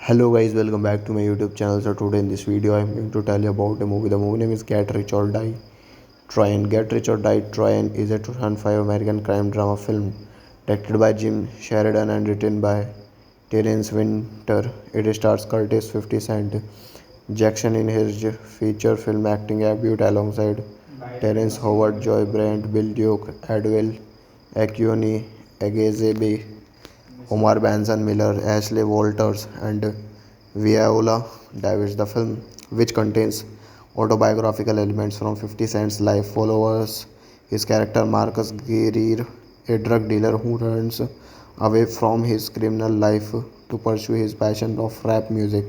Hello guys, welcome back to my YouTube channel. So today in this video I'm going to tell you about a movie. The movie name is Get Rich or Die Tryon. Get Rich or Die Tryon is a 2005 American crime drama film directed by Jim Sheridan and written by Terence Winter. It stars Curtis 50 Cent Jackson in his feature film acting debut alongside Terence Howard, Joy Brandt, Bill Duke, Adwell Aquioni, Agezebe, Omar Benson Miller, Ashley Walters, and Viola Davis. The film, which contains autobiographical elements from 50 Cent's life, follows his character Marcus Greer, a drug dealer who runs away from his criminal life to pursue his passion of rap music.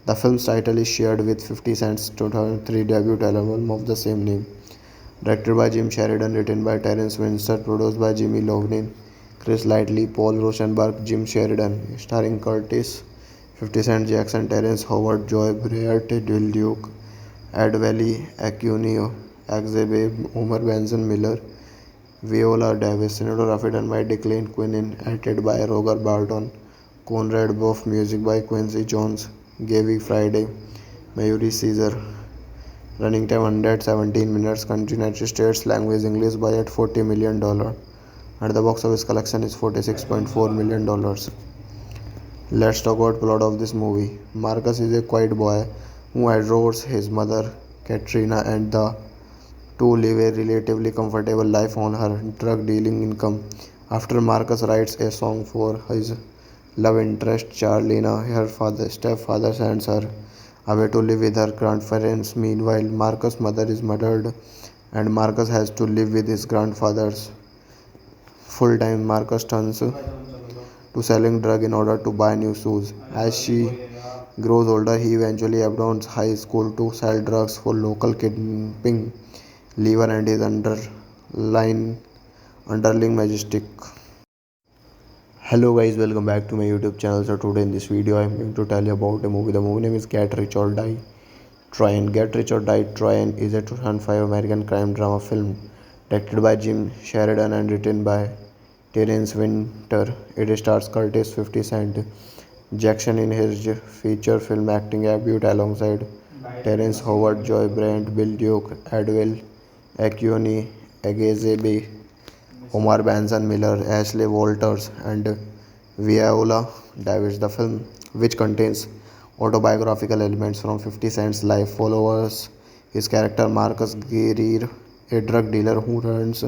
The film's title is shared with 50 Cent's 2003 debut album of the same name. Directed by Jim Sheridan, written by Terence Winter, produced by Jimmy Lovnin, Chris Lightley, Paul Rosenberg, Jim Sheridan, starring Curtis, 50 Cent Jackson, Terence Howard, Joy Briart, Dil Duke, Ed Valley, Acunio, Axebe, Homer Benson Miller, Viola Davis, cinematography done by Declan Quinn, edited by Roger Barton, Conrad Buff, music by Quincy Jones, Gaby Friday, Mayuri Caesar. Running time 117 minutes. Country United States. Language English. Budget $40 million. And the box office collection is $46.4 million. Let's talk about plot of this movie. Marcus is a quiet boy who adores his mother Katrina, and the two live a relatively comfortable life on her drug dealing income. After Marcus writes a song for his love interest Charlena, her stepfather sends her away to live with her grandparents. Meanwhile, Marcus' mother is murdered and Marcus has to live with his grandfather's full time. Marcus turns to selling drugs in order to buy new shoes. As she grows older, he eventually abandons high school to sell drugs for local kidnapping Lever and his underling majestic. Hello guys, welcome back to my YouTube channel. So today in this video I'm going to tell you about a movie. The movie name is Get Rich or Die Tryon. Get Rich or Die Tryon is a 2005 American crime drama film directed by Jim Sheridan and written by Terence Winter. It stars Curtis 50 Cent Jackson in his feature film acting debut alongside Terence Howard, Joy Brandt, Bill Duke, Adwell Aquioni, Agezebe, Omar Benson Miller, Ashley Walters, and Viola Davis. The film, which contains autobiographical elements from 50 Cent's life, follows his character Marcus Greer, a drug dealer who runs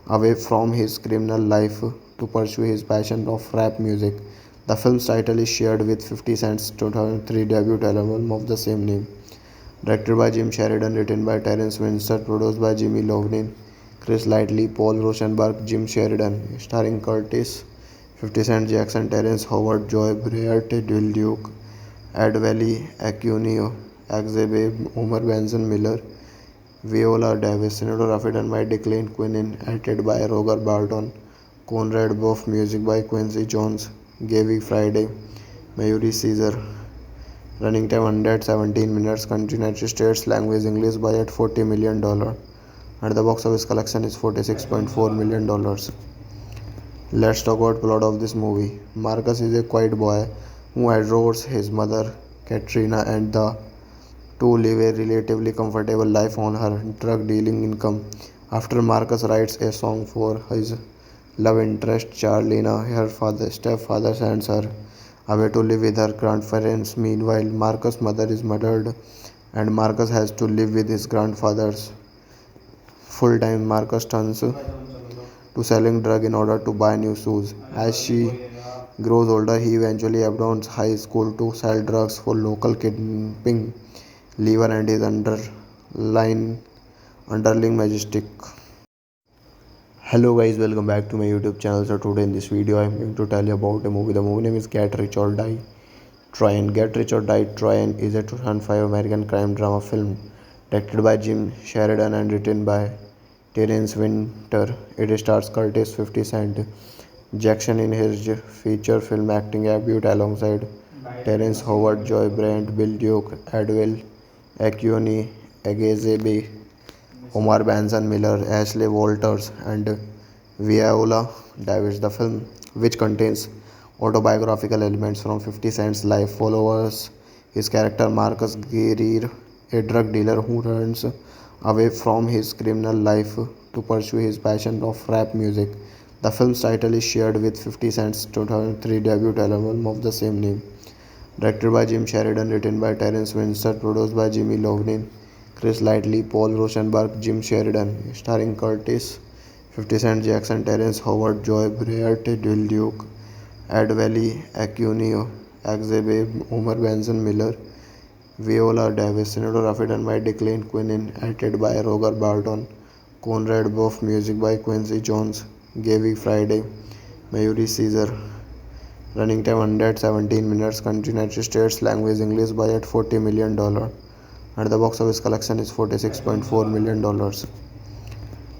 away from his criminal life to pursue his passion of rap music. The film's title is shared with 50 Cent's 2003 debut album of the same name. Directed by Jim Sheridan, written by Terence Winter, produced by Jimmy Lovnin, Chris Lightley, Paul Rosenberg, Jim Sheridan, starring Curtis, 50 Cent Jackson, Terence Howard, Joy Briart, Dil Duke, Ed Valley, Acunio, Axebe, Homer Benson Miller, Viola Davis, cinematography done by Declan Quinn, edited by Roger Barton, Conrad Buff, music by Quincy Jones, Gaby Friday, Mayuri Caesar. Running time 117 minutes. Country United States. Language English. Budget $40 million. And the box office collection is $46.4 million. Let's talk about plot of this movie. Marcus is a quiet boy who adores his mother Katrina, and the two live a relatively comfortable life on her drug dealing income. After Marcus writes a song for his love interest Charlena, her stepfather sends her away to live with her grandparents. Meanwhile, Marcus' mother is murdered and Marcus has to live with his grandfather's full time. Marcus turns to selling drugs in order to buy new shoes. As she grows older, he eventually abandons high school to sell drugs for local kidnapping Lever and his underling majestic. Hello guys, welcome back to my YouTube channel. So today in this video I'm going to tell you about a movie. The movie name is Get Rich or Die Tryon. Get Rich or Die Tryon is a 2005 American crime drama film directed by Jim Sheridan and written by Terence Winter. It stars Curtis 50 Cent Jackson in his feature film acting debut alongside Terence Howard, Joy Brandt, Bill Duke, Adwell Aquioni, Agezebe, Omar Benson Miller, Ashley Walters, and Viola Davis. The film, which contains autobiographical elements from 50 Cent's life follows his character Marcus Greer, a drug dealer who runs away from his criminal life to pursue his passion of rap music. The film's title is shared with 50 Cent's 2003 debut album of the same name. Directed by Jim Sheridan, written by Terence Winter, produced by Jimmy Lovnin, Chris Lightley, Paul Rosenberg, Jim Sheridan, starring Curtis, 50 Cent Jackson, Terrence Howard, Joy Breart, Dil Duke, Ed Valley, Acunio, Axebe, Homer Benson Miller, Viola Davis, cinematography done by Declan Quinn, edited by Roger Barton, Conrad Buff, music by Quincy Jones, Gaby Friday, Mayuri Caesar. Running time 117 minutes. Country United States. Language English. Budget $40 million. And the box office collection is $46.4 million.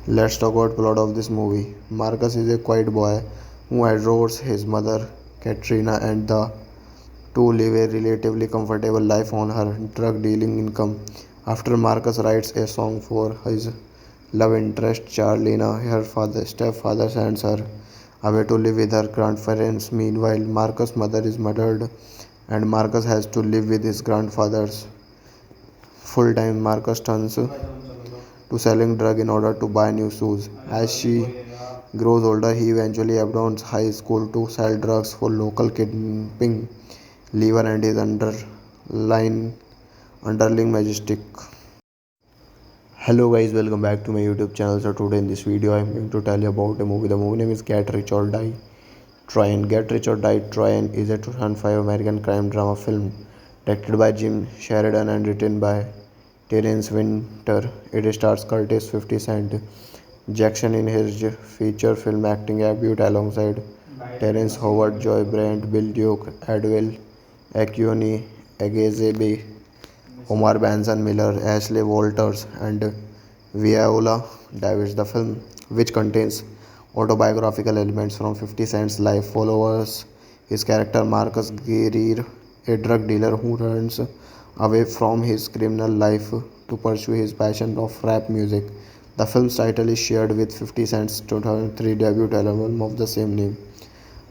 Let's talk about plot of this movie. Marcus is a quiet boy who adores his mother Katrina, and the two live a relatively comfortable life on her drug dealing income. After Marcus writes a song for his love interest Charlena, her stepfather sends her away to live with her grandparents. Meanwhile, Marcus' mother is murdered and Marcus has to live with his grandfather's. Full time, Marcus turns to selling drugs in order to buy new shoes. As she grows older, he eventually abandons high school to sell drugs for local kidnapping Lever and his underling majestic. Hello guys, welcome back to my YouTube channel. So today in this video I am going to tell you about a movie. The movie name is Get Rich or Die Tryin'. Get Rich or Die Tryin' is a 2005 American crime drama film directed by Jim Sheridan and written by Terence Winter. It stars Curtis 50 Cent Jackson in his feature film acting debut alongside Terrence Howard, Joy Brent, Bill Duke, Adwell Acuni, Agezebe, Omar Benson Miller, Ashley Walters, and Viola Davis. The film, which contains autobiographical elements from 50 Cent's life, follows his character Marcus Greer, a drug dealer who runs away from his criminal life to pursue his passion of rap music. The film's title is shared with 50 Cent's 2003 debut album of the same name.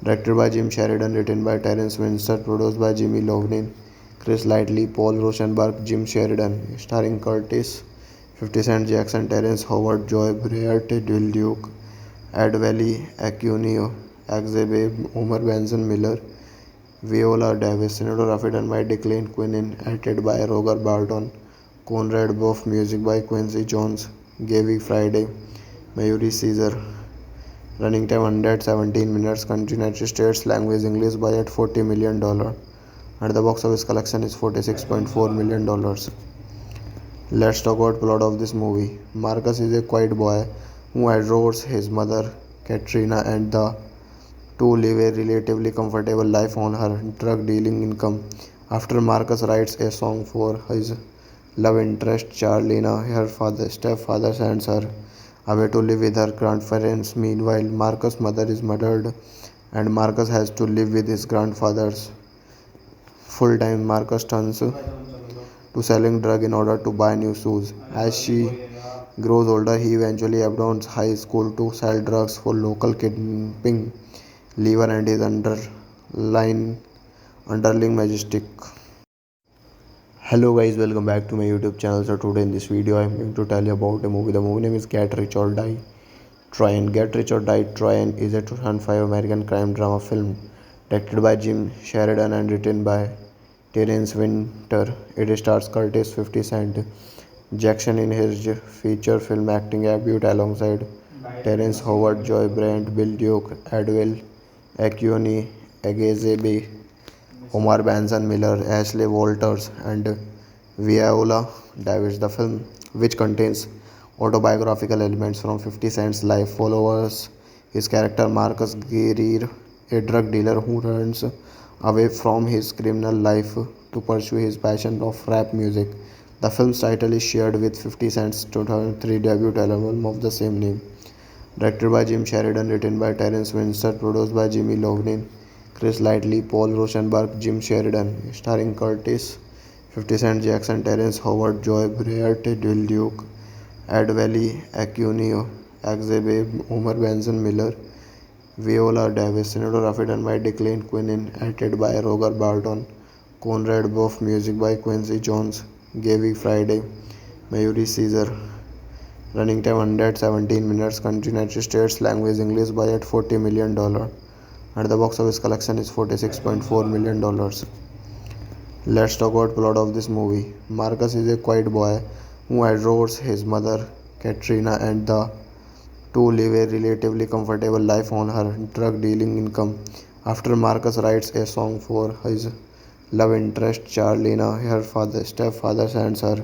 Directed by Jim Sheridan, written by Terence Winter, produced by Jimmy Lovnin, Chris Lightley, Paul Rosenberg, Jim Sheridan, starring Curtis, 50 Cent Jackson, Terrence Howard, Joy Breart, Dil Duke, Ed Valley, Acunio, Axebe, Homer Benson Miller, Viola Davis, cinematography done by Declan Quinn, edited by Roger Barton, Conrad Buff, music by Quincy Jones, Gaby Friday, Mayuri Caesar. Running time 117 minutes. Country United States. Language English. Budget $40 million. And the box office collection is $46.4 million. Let's talk about plot of this movie. Marcus is a quiet boy who adores his mother Katrina, and the two live a relatively comfortable life on her drug dealing income. After Marcus writes a song for his love interest Charlena, her stepfather sends her away to live with her grandparents. Meanwhile, Marcus' mother is murdered and Marcus has to live with his grandfather's. Full time, Marcus turns to selling drugs in order to buy new shoes. As she grows older, he eventually abandons high school to sell drugs for local kidnapping Lever and his underling majestic. Hello guys, welcome back to my YouTube channel. So today in this video I am going to tell you about a movie. The movie name is Get Rich or Die Tryin'. Get Rich or Die Tryin' is a 2005 American crime drama film directed by Jim Sheridan and written by Terence Winter. It stars Curtis 50 Cent Jackson in his feature film acting debut alongside Terrence Howard, Joy Brent, Bill Duke, Adwell Acuni, Agezebe, Omar Benson Miller, Ashley Walters, and Viola Davis. The film, which contains autobiographical elements from 50 Cent's life, follows his character Marcus Greer, a drug dealer who runs away from his criminal life to pursue his passion of rap music. The film's title is shared with 50 Cent's 2003 debut album of the same name. Directed by Jim Sheridan, written by Terence Winter, produced by Jimmy Lovnin, Chris Lightley, Paul Rosenberg, Jim Sheridan, starring Curtis, 50 Cent Jackson, Terrence Howard, Joy Breart, Dil Duke, Ed Valley, Acunio, Axebe, Homer Benson Miller, Viola Davis, cinematography done by Declan Quinn, edited by Roger Barton, Conrad Buff, music by Quincy Jones, Gaby Friday, Mayuri Caesar. Running time 117 minutes. Country United States. Language English. Budget $40 million. And the box office collection is $46.4 million. Let's talk about plot of this movie. Marcus is a quiet boy who adores his mother, Katrina, and the two live a relatively comfortable life on her drug dealing income. After Marcus writes a song for his love interest, Charlena, her stepfather sends her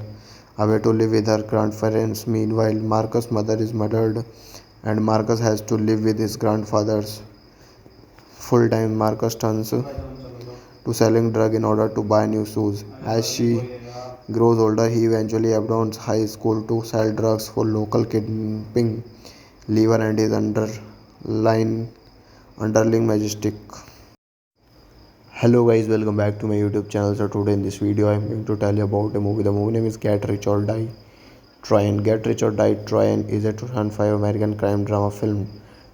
away to live with her grandparents. Meanwhile, Marcus' mother is murdered and Marcus has to live with his grandfather's full time. Marcus turns to selling drugs in order to buy new shoes. As she grows older, he eventually abandons high school to sell drugs for local kidnapping Lever and his underling majestic. Hello guys, welcome back to my YouTube channel. So today in this video I am going to tell you about a movie. The movie name is Get Rich or Die Tryon. Get Rich or Die Tryon is a 2005 American crime drama film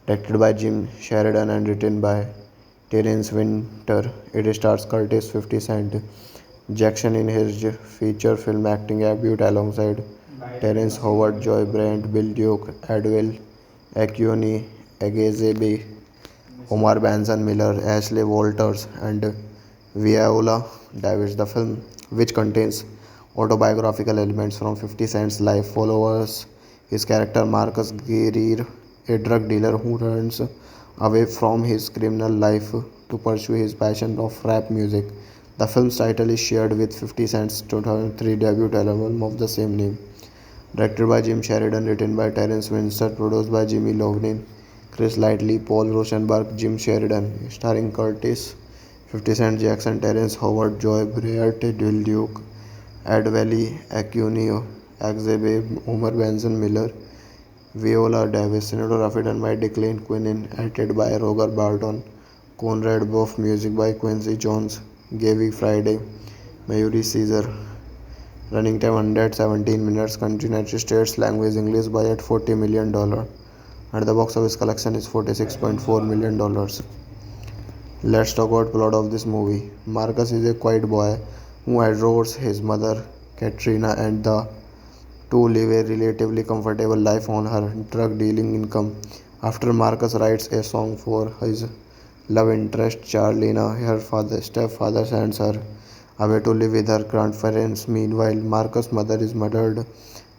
directed by Jim Sheridan and written by Terence Winter. It stars Curtis 50 Cent Jackson in his feature film acting debut alongside Terrence Howard, Joy Brandt, Bill Duke, Adwell Accioni, Agezebe, Omar Benson Miller, Ashley Walters, and Viola Davis. The film, which contains autobiographical elements from 50 Cent's life, follows his character Marcus Greer, a drug dealer who runs away from his criminal life to pursue his passion of rap music. The film's title is shared with 50 Cent's 2003 debut album of the same name. Directed by Jim Sheridan, written by Terence Winter, produced by Jimmy Lovnin, Chris Lightley, Paul Rosenberg, Jim Sheridan, starring Curtis, 50 Cent Jackson, Terrence Howard, Joy Briart, Bill Duke, Ed Valley, Acunio, Axebe, Homer Benson Miller, Viola Davis, cinematography done by Declan Quinn, edited by Roger Barton, Conrad Buff, music by Quincy Jones, Gaby Friday, Mayuri Caesar. Running time 117 minutes. Country United States. Language English. Budget $40 million. And the box office collection is $46.4 million. Let's talk about plot of this movie. Marcus is a quiet boy who adores his mother, Katrina, and the two live a relatively comfortable life on her drug dealing income. After Marcus writes a song for his love interest, Charlena, her stepfather sends her away to live with her grandparents. Meanwhile, Marcus' mother is murdered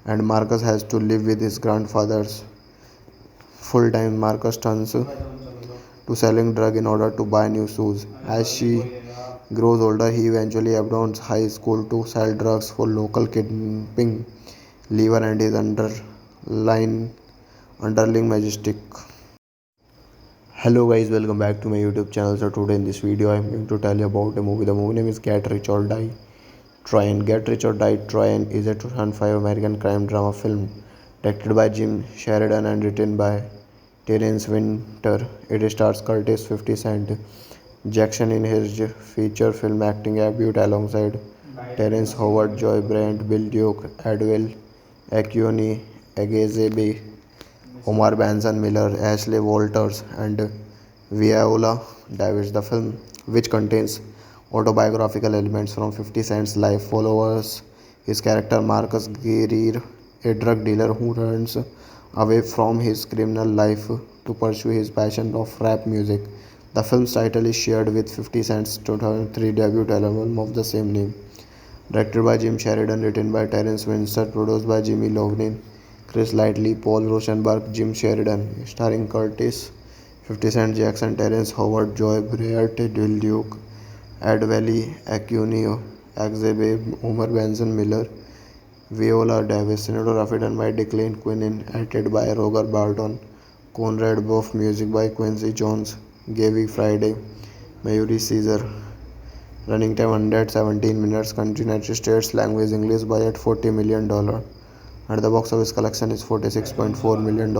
and Marcus has to live with his grandfather's full time. Marcus turns to selling drugs in order to buy new shoes. As she grows older, he eventually abandons high school to sell drugs for local kidnapping Lever and his underling majestic. Hello guys, welcome back to my YouTube channel. So today in this video I am going to tell you about a movie. The movie name is Get Rich or Die Tryon. Get Rich or Die Tryon is a 2005 American crime drama film directed by Jim Sheridan and written by Terence Winter. It stars Curtis 50 Cent Jackson in his feature film acting debut alongside Terrence Howard, Joy Brandt, Bill Duke, Adwell Accioni, Agezebe, Omar Benson Miller, Ashley Walters, and Viola Davis. The film, which contains autobiographical elements from 50 Cent's life, follows his character Marcus Greer, a drug dealer who runs away from his criminal life to pursue his passion of rap music. The film's title is shared with 50 Cent's 2003 debut album of the same name. Directed by Jim Sheridan, written by Terence Winter, produced by Jimmy Lovnin, Chris Lightley, Paul Rosenberg, Jim Sheridan, starring Curtis, 50 Cent Jackson, Terrence Howard, Joy Briart, Bill Duke, Ed Valley, Acunio, Axebe, Homer Benson Miller, Viola Davis, cinematography done by Declan Quinn, edited by Roger Barton, Conrad Buff, music by Quincy Jones, Gaby Friday, Mayuri Caesar. Running time 117 minutes. Country United States. Language English. Budget $40 million. And the box office collection is $46.4 million.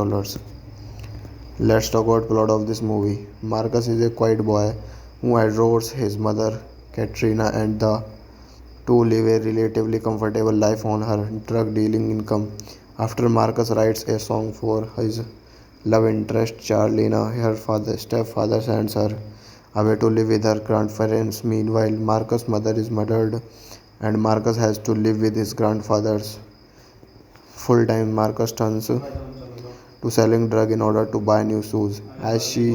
Let's talk about plot of this movie. Marcus is a quiet boy who adores his mother, Katrina, and the two live a relatively comfortable life on her drug dealing income. After Marcus writes a song for his love interest Charlena, her stepfather sends her away to live with her grandparents. Meanwhile, Marcus' mother is murdered and Marcus has to live with his grandfather's. Full time, Marcus turns to selling drug in order to buy new shoes. As she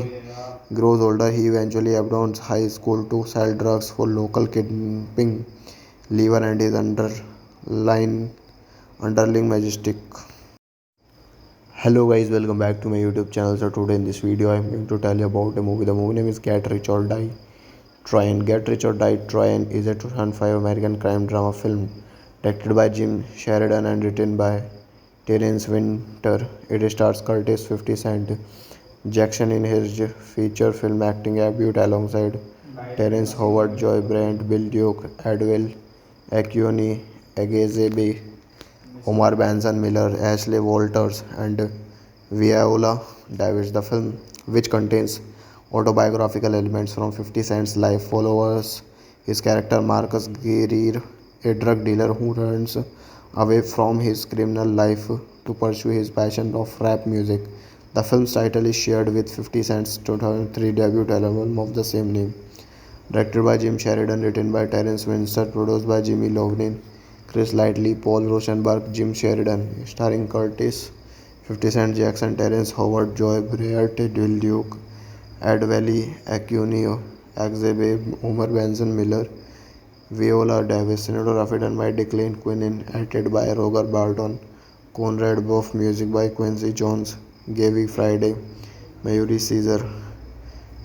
grows older, he eventually abandons high school to sell drugs for local kidnapping Lever and his underling majestic. Hello guys, welcome back to my YouTube channel. So today in this video I am going to tell you about a movie. The movie name is Get Rich or Die Trying. Get Rich or Die Trying is a 2005 American crime drama film directed by Jim Sheridan and written by Terence Winter. It stars Curtis 50 Cent Jackson in his feature film acting debut alongside Terence Howard, Joy Brandt, Bill Duke, Adwell Accioni, Agezebe, Omar Benson Miller, Ashley Walters, and Viola Davis. The film, which contains autobiographical elements from 50 Cent's life, follows his character Marcus Greer, a drug dealer who runs away from his criminal life to pursue his passion of rap music. The film's title is shared with 50 Cent's 2003 debut album of the same name. Directed by Jim Sheridan, written by Terence Winter, produced by Jimmy Lovnin, Chris Lightley, Paul Rosenberg, Jim Sheridan, starring Curtis, 50 Cent Jackson, Terence Howard, Joy Briart, Will Duke, Ed Valley, Acunio, Axebe, Homer Benson Miller, Viola Davis, cinematography done by Declan Quinn, edited by Roger Barton, Conrad Buff, music by Quincy Jones, Gaby Friday, Mayuri Caesar.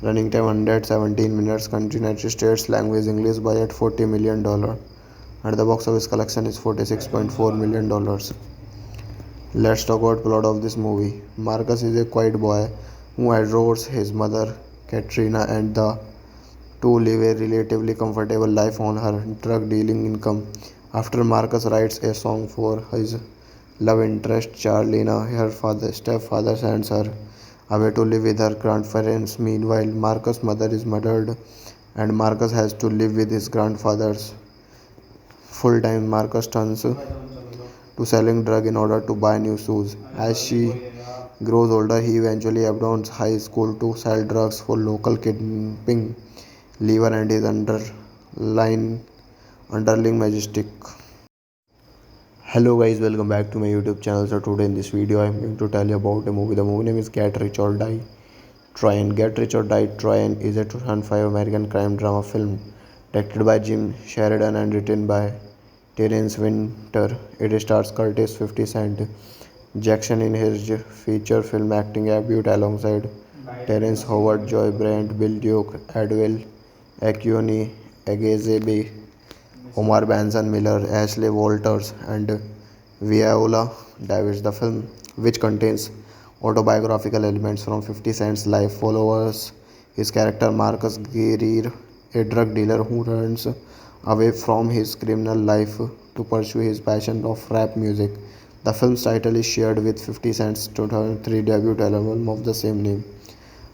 Running time 117 minutes. Country United States. Language English. Budget $40 million. And the box office collection is $46.4 million. Let's talk about plot of this movie. Marcus is a quiet boy who adores his mother Katrina, and the two live a relatively comfortable life on her drug dealing income. After Marcus writes a song for his love interest Charlena, her stepfather sends her away to live with her grandparents. Meanwhile, Marcus' mother is murdered and Marcus has to live with his grandfather's. Full time, Marcus turns to selling drug in order to buy new shoes. As she grows older, he eventually abandons high school to sell drugs for local kidnapping Lever and his underling majestic. Hello guys, welcome back to my YouTube channel. So today in this video I am going to tell you about a movie. The movie name is Get Rich or Die Trying. Get Rich or Die Trying is a 2005 American crime drama film directed by Jim Sheridan and written by Terence Winter. It stars Curtis 50 Cent Jackson in his feature film acting debut alongside Terence Howard, Joy Brandt, Bill Duke, Adwell Accioni, Agezebe, Omar Benson Miller, Ashley Walters, and Viola Davis. The film, which contains autobiographical elements from 50 Cent's life, follows his character Marcus Greer, a drug dealer who runs away from his criminal life to pursue his passion of rap music. The film's title is shared with 50 Cent's 2003 debut album of the same name.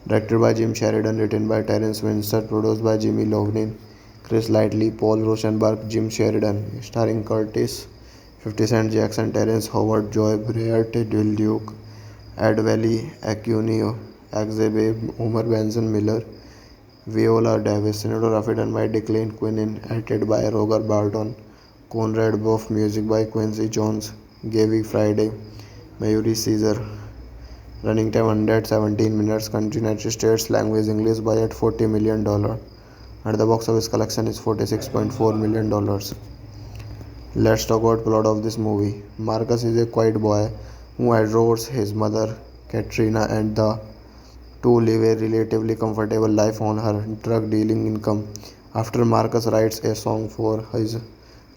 Directed by Jim Sheridan, written by Terence Winter, produced by Jimmy Lovnin, Chris Lightley, Paul Rosenberg, Jim Sheridan, starring Curtis, 50 Cent Jackson, Terence Howard, Joy Briart, Will Duke, Ed Valley, Acunio, Axebe, Homer Benson Miller, Viola Davis, cinematography done by Declan Quinn, edited by Roger Barton, Conrad Buff, music by Quincy Jones, Gaby Friday, Mayuri Caesar. Running time 117 minutes. Country United States. Language English. Budget $40 million. And the box office collection is $46.4 million. Let's talk about plot of this movie. Marcus is a quiet boy who adores his mother Katrina, and the two live a relatively comfortable life on her drug dealing income. After Marcus writes a song for his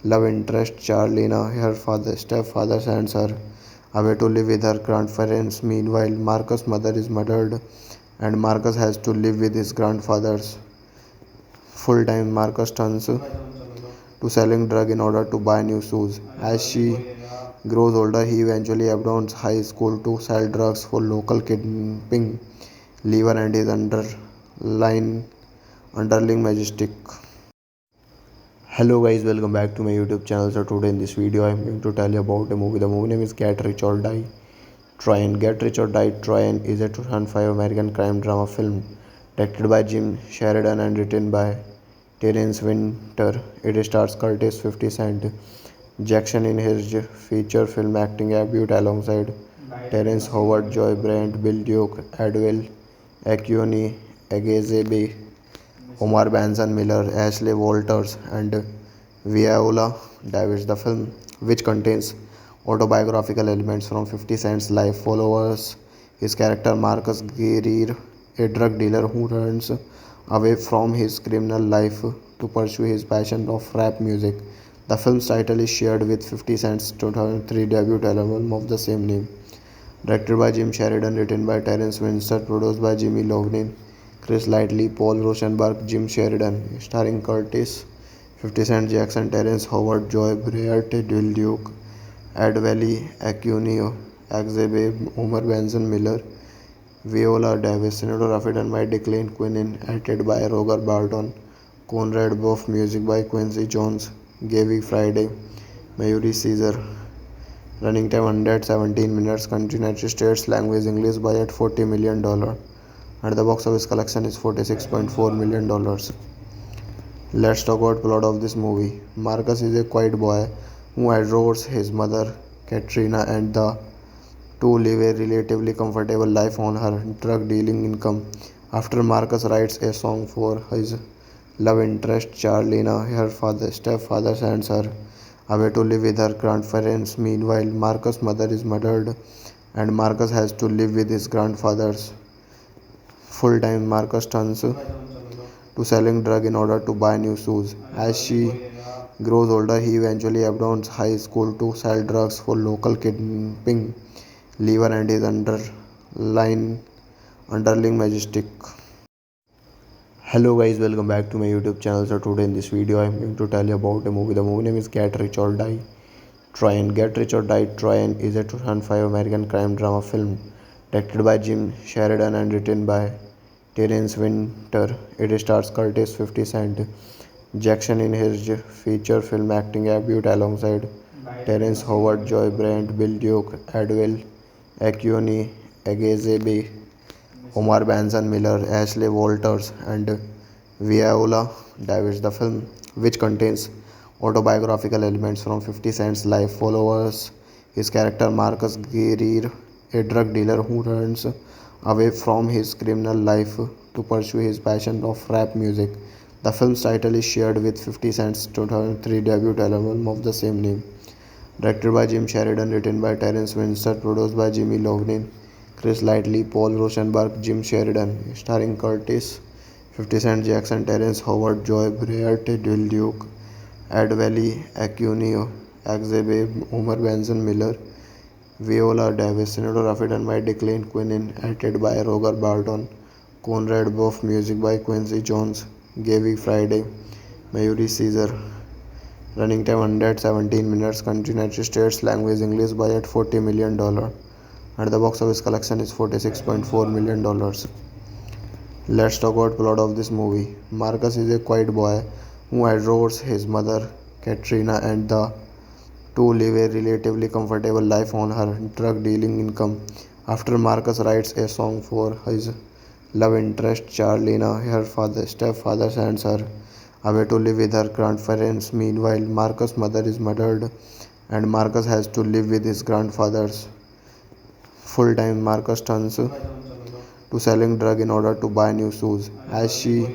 love interest Charlena, her stepfather sends her away to live with her grandparents. Meanwhile, Marcus' mother is murdered and Marcus has to live with his grandfather's. Full time, Marcus turns to selling drug in order to buy new shoes. As she grows older, he eventually abandons high school to sell drugs for local kidnapping Lever and his underling majestic. Hello guys, welcome back to my YouTube channel. So today in this video I am going to tell you about a movie. The movie name is Get Rich or Die Tryon, Get Rich or Die Tryon is a 2005 American crime drama film directed by Jim Sheridan and written by Terence Winter. It stars Curtis 50 Cent Jackson in his feature film acting debut alongside Terence Howard, Joy Brandt, Bill Duke, Adwell, Akioni, Egezebe, Omar Benson Miller, Ashley Walters, and Viola Davis. The film, which contains autobiographical elements from 50 Cent's life, follows his character Marcus Greer, a drug dealer who runs away from his criminal life to pursue his passion of rap music. The film's title is shared with 50 Cent's 2003 debut album of the same name. Directed by Jim Sheridan, written by Terence Winter, produced by Jimmy Lovnin, Chris Lightley, Paul Rosenberg, Jim Sheridan, starring Curtis, 50 Cent Jackson, Terence Howard, Joy Briart, Will Duke, Ed Valley, Acunio, Axebe, Homer Benson Miller, Viola Davis, cinematography done by Declan Quinn, edited by Roger Barton, Conrad Buff, music by Quincy Jones, Gaby Friday, Mayuri Caesar. Running time 117 minutes. Country United States. Language English. Budget $40 million. And the box office collection is $46.4 million. Let's talk about plot of this movie. Marcus is a quiet boy who adores his mother Katrina, and the two live a relatively comfortable life on her drug dealing income. After Marcus writes a song for his love interest Charlena, her stepfather sends her away to live with her grandparents. Meanwhile, Marcus' mother is murdered and Marcus has to live with his grandfather's full time. Marcus turns to selling drugs in order to buy new shoes. As she grows older, he eventually abandons high school to sell drugs for local kidnapping Lever and his underling majestic. Hello guys, welcome back to my YouTube channel. So today in this video I am going to tell you about a movie. The movie name is Get Rich or Die Tryon. Get Rich or Die Tryon is a 2005 American crime drama film directed by Jim Sheridan and written by Terence Winter. It stars Curtis 50 Cent Jackson in his feature film acting debut alongside Terence Howard, Joy Brandt, Bill Duke, Adwell, Akioni, Egezebe, Omar Benson Miller, Ashley Walters, and Viola Davis. The film, which contains autobiographical elements from 50 Cent's life, follows his character Marcus Greer, a drug dealer who runs away from his criminal life to pursue his passion of rap music. The film's title is shared with 50 Cent's 2003 debut album of the same name. Directed by Jim Sheridan, written by Terence Winter, produced by Jimmy Lovnin, Chris Lightley, Paul Rosenberg, Jim Sheridan, starring Curtis, 50 Cent Jackson, Terence Howard, Joy Briart, Will Duke, Ed Valley, Acunio, Axebe, Homer Benson Miller, Viola Davis, cinematography done by Declan Quinn, edited by Roger Barton, Conrad Buff, music by Quincy Jones, Gaby Friday, Mayuri Caesar. Running time 117 minutes. Country United States. Language English. Budget $40 million. And the box office collection is $46.4 million. Let's talk about plot of this movie. Marcus is a quiet boy who adores his mother Katrina, and the two live a relatively comfortable life on her drug dealing income. After Marcus writes a song for his love interest Charlena, her stepfather sends her away to live with her grandparents. Meanwhile, Marcus' mother is murdered and Marcus has to live with his grandfather's full time. Marcus turns to selling drugs in order to buy new shoes. As she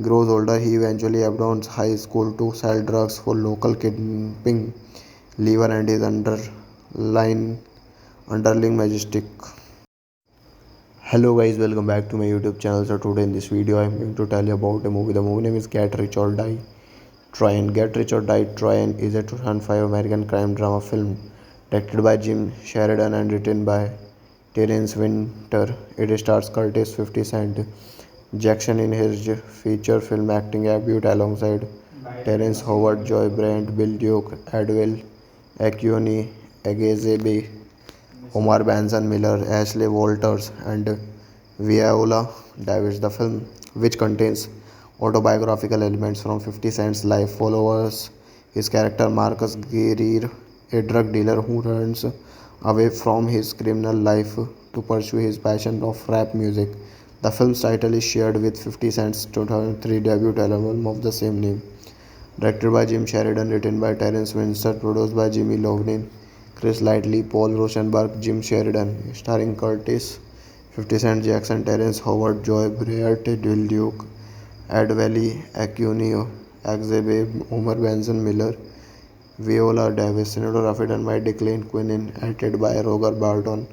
grows older, he eventually abandons high school to sell drugs for local kidnapping Lever and his underling majestic. Hello guys, welcome back to my YouTube channel. So today in this video I am going to tell you about a movie. The movie name is Get Rich or Die Tryon. Get Rich or Die Tryon is a 2005 American crime drama film directed by Jim Sheridan and written by Terence Winter. It stars Curtis 50 Cent Jackson in his feature film acting debut alongside Terence Howard, Joy Brandt, Bill Duke, Adwell, Akioni, Egezebe, Omar Benson Miller, Ashley Walters, and Viola Davis. The film, which contains autobiographical elements from 50 Cent's life, follows his character Marcus Greer, a drug dealer who runs away from his criminal life to pursue his passion of rap music. The film's title is shared with 50 Cent's 2003 debut album of the same name. Directed by Jim Sheridan, written by Terence Winter, produced by Jimmy Lovnin, Chris Lightley, Paul Rosenberg, Jim Sheridan, starring Curtis, 50 Cent Jackson, Terence Howard, Joy Breart, Will Duke, Ed Valley, Acunio, Axebe, Homer Benson Miller, Viola Davis, cinematography done by Declan Quinn, edited by Roger Barton,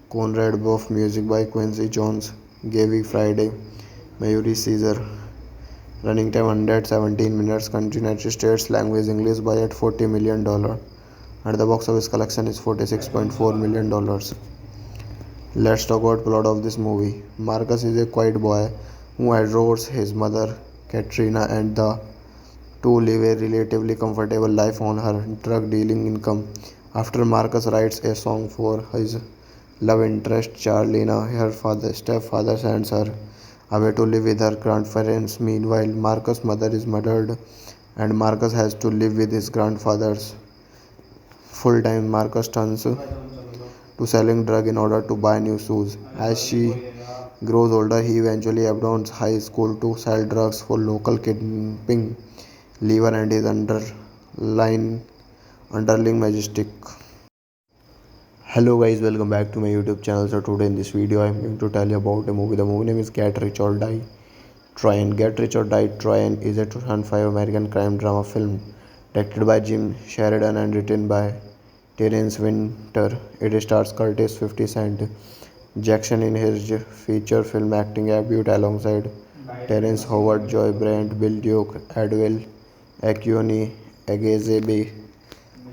Conrad Buff, music by Quincy Jones, Gaby Friday, Mayuri Caesar. Running time 117 minutes. Country United States. Language English. Budget $40 million. And the box office collection is $46.4 million. Let's talk about plot of this movie. Marcus is a quiet boy who adores his mother, Katrina, and the two live a relatively comfortable life on her drug dealing income. After Marcus writes a song for his love interest, Charlena, her stepfather sends her away to live with her grandparents. Meanwhile, Marcus' mother is murdered and Marcus has to live with his grandfather's full time. Marcus turns to selling drugs in order to buy new shoes. As she grows older, he eventually abandons high school to sell drugs for local kidnapping Lever and his underling majestic. Hello guys, welcome back to my YouTube channel. So today in this video I'm going to tell you about a movie. The movie name is Get Rich or Die Tryon. Get Rich or Die Tryon is a 2005 American crime drama film directed by Jim Sheridan and written by Terence Winter. It stars Curtis 50 Cent Jackson in his feature film acting debut alongside Terence Howard, Joy Brent, Bill Duke, Edwell Acuni, Agezebe,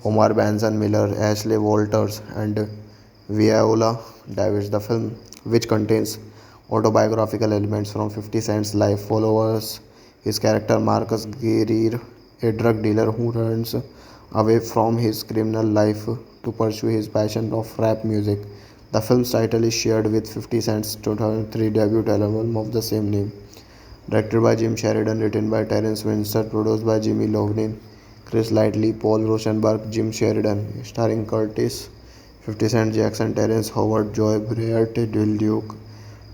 Omar Benson Miller, Ashley Walters, and Viola Davis. The film, which contains autobiographical elements from 50 Cent's life, follows his character Marcus Greer, a drug dealer who runs away from his criminal life to pursue his passion of rap music. The film's title is shared with 50 Cent's 2003 debut album of the same name. Directed by Jim Sheridan, written by Terence Winter, produced by Jimmy Lovnin, Chris Lightley, Paul Rosenberg, Jim Sheridan, starring Curtis, 50 Cent Jackson, Terence Howard, Joy Breart, Will Duke,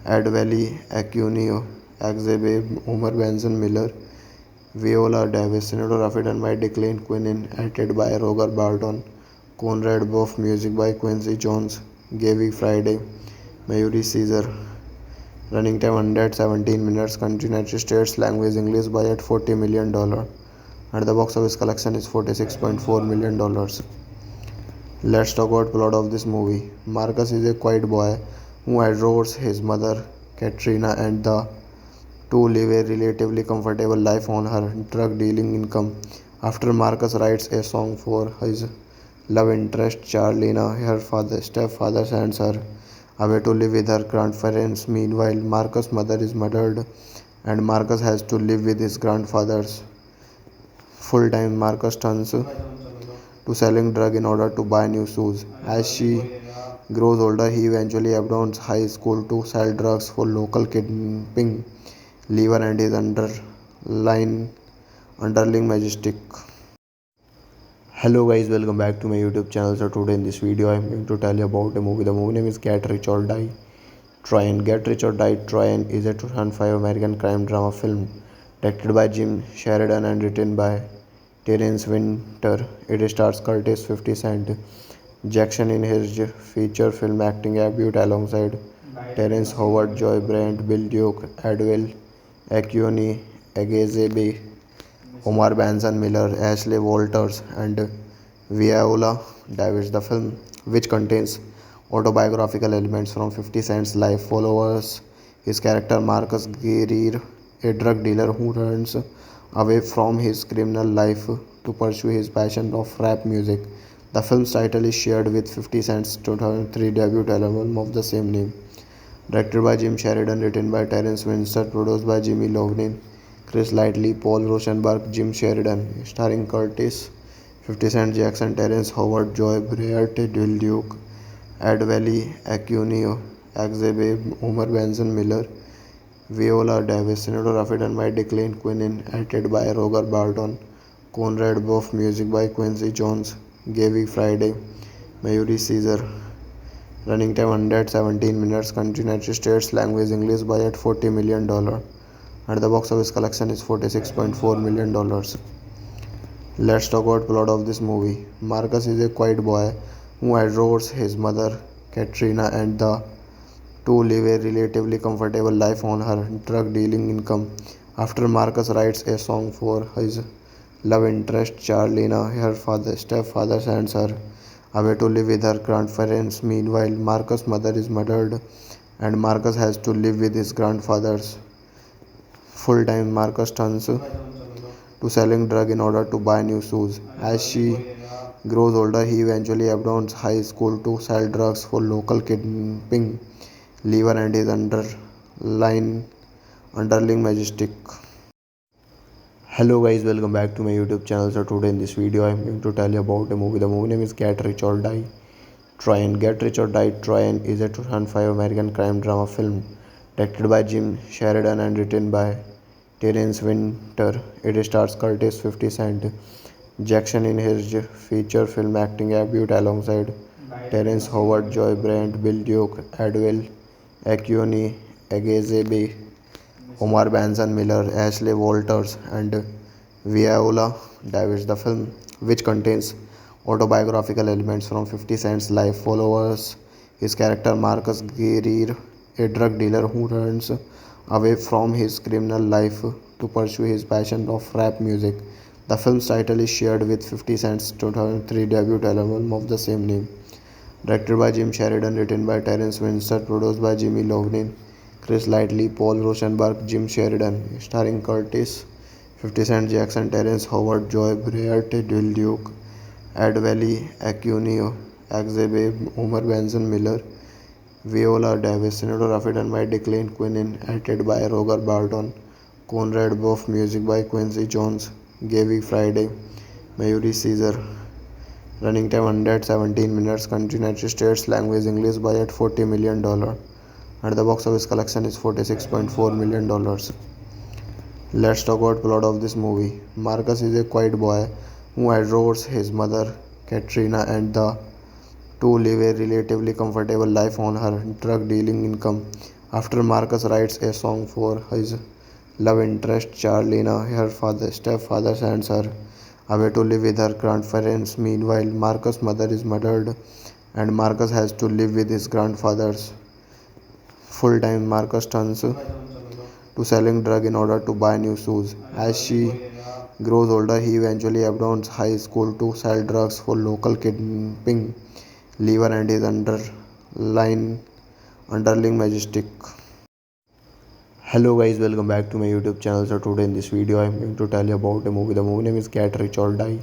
Ed Valley, Acunio, Axebe, Homer Benson Miller, Viola Davis, cinematography done by Declan Quinn, edited by Roger Barton, Conrad Buff, music by Quincy Jones, Gaby Friday, Mayuri Caesar. Running time 117 minutes. Country United States. Language English. Budget $40 million. And the box office collection is $46.4 million. Let's talk about plot of this movie. Marcus is a quiet boy who adores his mother, Katrina, and the two live a relatively comfortable life on her drug dealing income. After Marcus writes a song for his love interest, Charlena, her stepfather sends her away to live with her grandparents. Meanwhile, Marcus' mother is murdered and Marcus has to live with his grandfather's full time. Marcus turns to selling drugs in order to buy new shoes. As she grows older, he eventually abandons high school to sell drugs for local kidnapping Lever and his underling majestic. Hello guys, welcome back to my YouTube channel. So today in this video I'm going to tell you about a movie. The movie name is Get Rich or Die Tryon. Get Rich or Die Tryon is a 2005 American crime drama film directed by Jim Sheridan and written by Terence Winter. It stars Curtis 50 Cent Jackson in his feature film acting debut alongside Terence Howard, Joy Brent, Bill Duke, Edwell Acuni, Agezebe, Omar Benson Miller, Ashley Walters, and Viola Davis. The film, which contains autobiographical elements from 50 Cent's life, follows his character Marcus Greer, a drug dealer who runs away from his criminal life to pursue his passion of rap music. The film's title is shared with 50 Cent's 2003 debut album of the same name. Directed by Jim Sheridan, written by Terence Winter, produced by Jimmy Lovnin, Chris Lightley, Paul Rosenberg, Jim Sheridan, starring Curtis, 50 Cent Jackson, Terence Howard, Joy Breart, Will Duke, Ed Valley, Acunio, Axebe, Homer Benson Miller, Viola Davis, cinematography done by Declan Quinn, edited by Roger Barton, Conrad Buff, music by Quincy Jones, Gaby Friday, Mayuri Caesar. Running time 117 minutes. Country United States. Language English. Budget $40 million. And the box office collection is $46.4 million. Let's talk about plot of this movie. Marcus is a quiet boy who adores his mother, Katrina, and the two live a relatively comfortable life on her drug dealing income. After Marcus writes a song for his love interest, Charlena, her stepfather sends her away to live with her grandparents. Meanwhile, Marcus' mother is murdered and Marcus has to live with his grandfather's full time. Marcus turns to selling drugs in order to buy new shoes. As she grows older, he eventually abandons high school to sell drugs for local kidnapping Lever and his underling majestic. Hello guys, welcome back to my YouTube channel. So today in this video I'm going to tell you about a movie. The movie name is Get Rich or Die Tryon. Get Rich or Die Tryon is a 2005 American crime drama film directed by Jim Sheridan and written by Terence Winter. It stars Curtis 50 Cent Jackson in his feature film acting debut alongside Terrence Howard, Joy Brent, Bill Duke, Adwell Acuni, Agezebe, Omar Benson Miller, Ashley Walters, and Viola Davis. The film, which contains autobiographical elements from 50 Cent's life, follows his character Marcus Greer, a drug dealer who runs away from his criminal life to pursue his passion of rap music. The film's title is shared with 50 Cent's 2003 debut album of the same name. Directed by Jim Sheridan, written by Terence Winter, produced by Jimmy Lovnin, Chris Lightley, Paul Rosenberg, Jim Sheridan, starring Curtis, 50 Cent Jackson, Terrence Howard, Joy Briart, Bill Duke, Ed Valley, Acunio, Axebe, Homer Benson Miller, Viola Davis, cinematography done by Declan Quinn, edited by Roger Barton, Conrad Buff, music by Quincy Jones, Gaby Friday, Mayuri Caesar. Running time 117 minutes. Country United States. Language English. Budget $40 million. And the box office collection is $46.4 million. Let's talk about plot of this movie. Marcus is a quiet boy who adores his mother, Katrina, and the two live a relatively comfortable life on her drug dealing income. After Marcus writes a song for his love interest, Charlena, her stepfather sends her away to live with her grandparents. Meanwhile, Marcus' mother is murdered and Marcus has to live with his grandfather's full time. Marcus turns to selling drugs in order to buy new shoes. As she grows older, he eventually abandons high school to sell drugs for local kidnapping Lever and his underling majestic. Hello guys, welcome back to my YouTube channel. So today in this video I'm going to tell you about a movie. The movie name is Get Rich or Die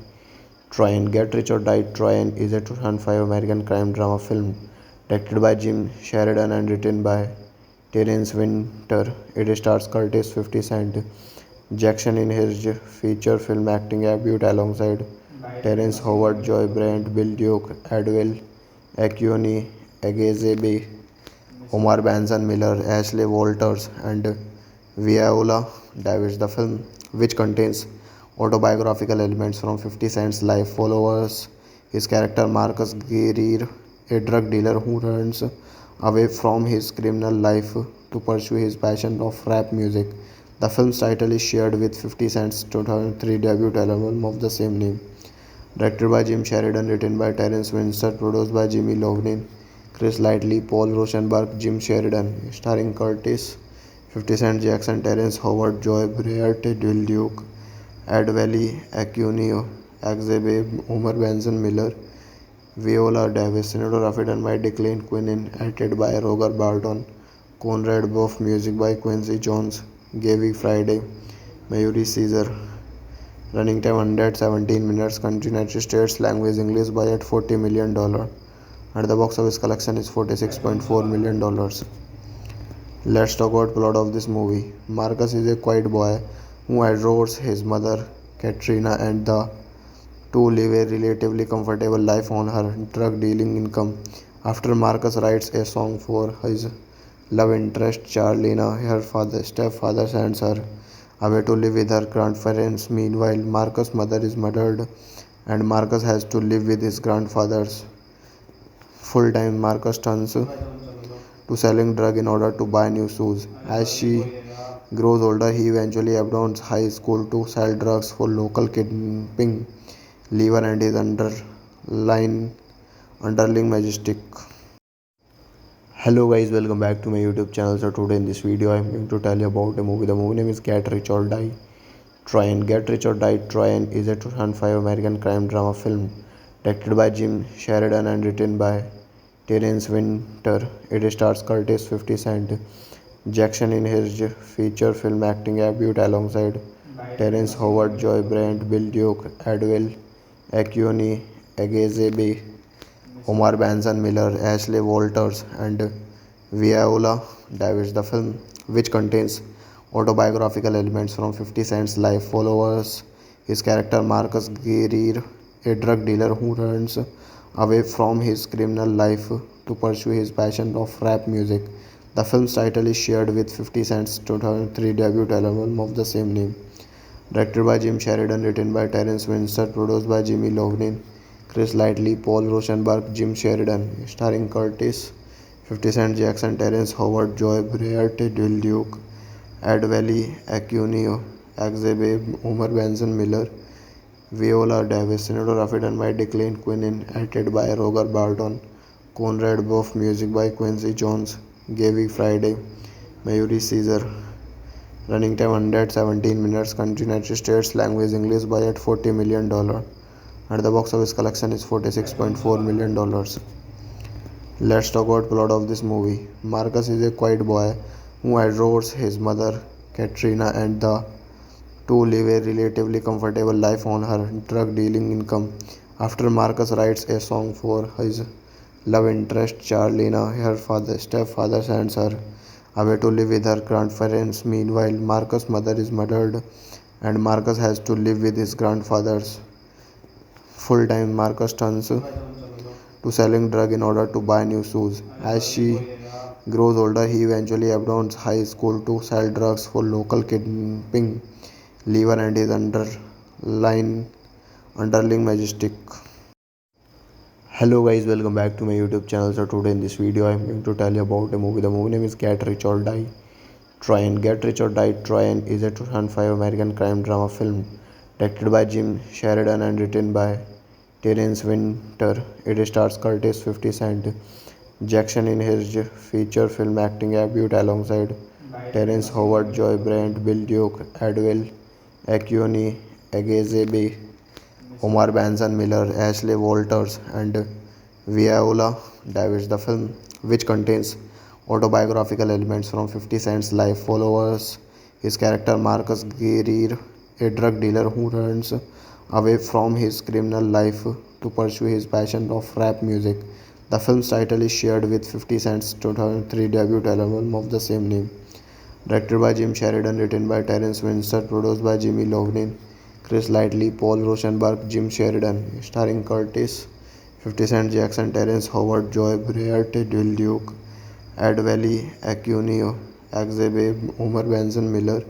Tryon. Get Rich or Die Tryon is a 2005 American crime drama film directed by Jim Sheridan and written by Terence Winter. It stars Curtis 50 Cent Jackson in his feature film acting debut alongside Terrence Howard, Joy Brent, Bill Duke, Adwell Acuni, Agezebe, Omar Benson Miller, Ashley Walters, and Viola Davis. The film, which contains autobiographical elements from 50 Cent's life, follows his character Marcus Greer, a drug dealer who runs away from his criminal life to pursue his passion of rap music. The film's title is shared with 50 Cent's 2003 debut album of the same name. Directed by Jim Sheridan, written by Terence Winter, produced by Jimmy Lovnin, Chris Lightley, Paul Rosenberg, Jim Sheridan, starring Curtis, 50 Cent Jackson, Terrence Howard, Joy Briart, Bill Duke, Ed Valley, Acunio, Axebe, Homer Benson Miller, Viola Davis, cinematography done by Declan Quinn, edited by Roger Barton, Conrad Buff, music by Quincy Jones, Gaby Friday, Mayuri Caesar. Running time 117 minutes. Country United States. Language English. Budget $40 million. And the box office collection is $46.4 million. Let's talk about plot of this movie. Marcus is a quiet boy who adores his mother, Katrina, and the two live a relatively comfortable life on her drug dealing income. After Marcus writes a song for his love interest, Charlena, her stepfather sends her away to live with her grandparents. Meanwhile, Marcus' mother is murdered and Marcus has to live with his grandfather's Full-time Marcus turns to selling drug in order to buy new shoes. As she grows older, he eventually abandons high school to sell drugs for local kidnapping lever and his underling majestic. Hello guys, welcome back to my YouTube channel. So today in this video I'm going to tell you about a movie. The movie name is Get Rich or Die Tryon. Get Rich or Die Tryon is a 2005 American crime drama film directed by Jim Sheridan and written by Terence Winter. It stars Curtis 50 Cent Jackson in his feature film acting debut alongside Terrence Howard, Joy Brandt, Bill Duke, Adwell Acuni, Agezebe, Omar Benson Miller, Ashley Walters, and Viola Davis. The film, which contains autobiographical elements from 50 Cent's life, follows his character Marcus Greer, a drug dealer who runs away from his criminal life to pursue his passion of rap music. The film's title is shared with 50 Cent's 2003 debut album of the same name. Directed by Jim Sheridan, written by Terence Winter, produced by Jimmy Lovnin, Chris Lightley, Paul Rosenberg, Jim Sheridan, starring Curtis, 50 Cent Jackson, Terrence Howard, Joy Briart, Dil Duke, Ed Valley, Acunio, Axebe, Omar Benson Miller, Viola Davis, cinematography done by Declan Quinn, edited by Roger Barton, Conrad Buff, music by Quincy Jones, Gaby Friday, Mayuri Caesar. Running time 117 minutes. Country United States. Language English. Budget $40 million. And the box office collection is $46.4 million. Let's talk about plot of this movie. Marcus is a quiet boy who adores his mother Katrina, and the two live a relatively comfortable life on her drug dealing income. After Marcus writes a song for his love interest Charlena, her stepfather sends her away to live with her grandparents. Meanwhile, Marcus' mother is murdered and Marcus has to live with his grandfather's. Full-time Marcus turns to selling drug in order to buy new shoes. As she grows older, he eventually abandons high school to sell drugs for local kidnapping lever and his underling majestic. Hello guys, welcome back to my YouTube channel. So today in this video I'm going to tell you about a movie. The movie name is Get Rich or Die Tryon. Get Rich or Die Tryon is a 2005 American crime drama film directed by Jim Sheridan and written by Terence Winter. It stars Curtis 50 Cent Jackson in his feature film acting debut alongside Terrence Howard, Joy Brandt, Bill Duke, Adwell Acuni, Agezebe, Omar Benson Miller, Ashley Walters, and Viola Davis. The film, which contains autobiographical elements from 50 Cent's life, follows his character Marcus Greer, a drug dealer who runs away from his criminal life to pursue his passion of rap music. The film's title is shared with 50 Cent's 2003 debut album of the same name. Directed by Jim Sheridan, written by Terence Winter, produced by Jimmy Lovnin, Chris Lightley, Paul Rosenberg, Jim Sheridan, starring Curtis, 50 Cent Jackson, Terrence Howard, Joy Briart, Dil Duke, Ed Valley, Acunio, Axebe, Omar Benson Miller,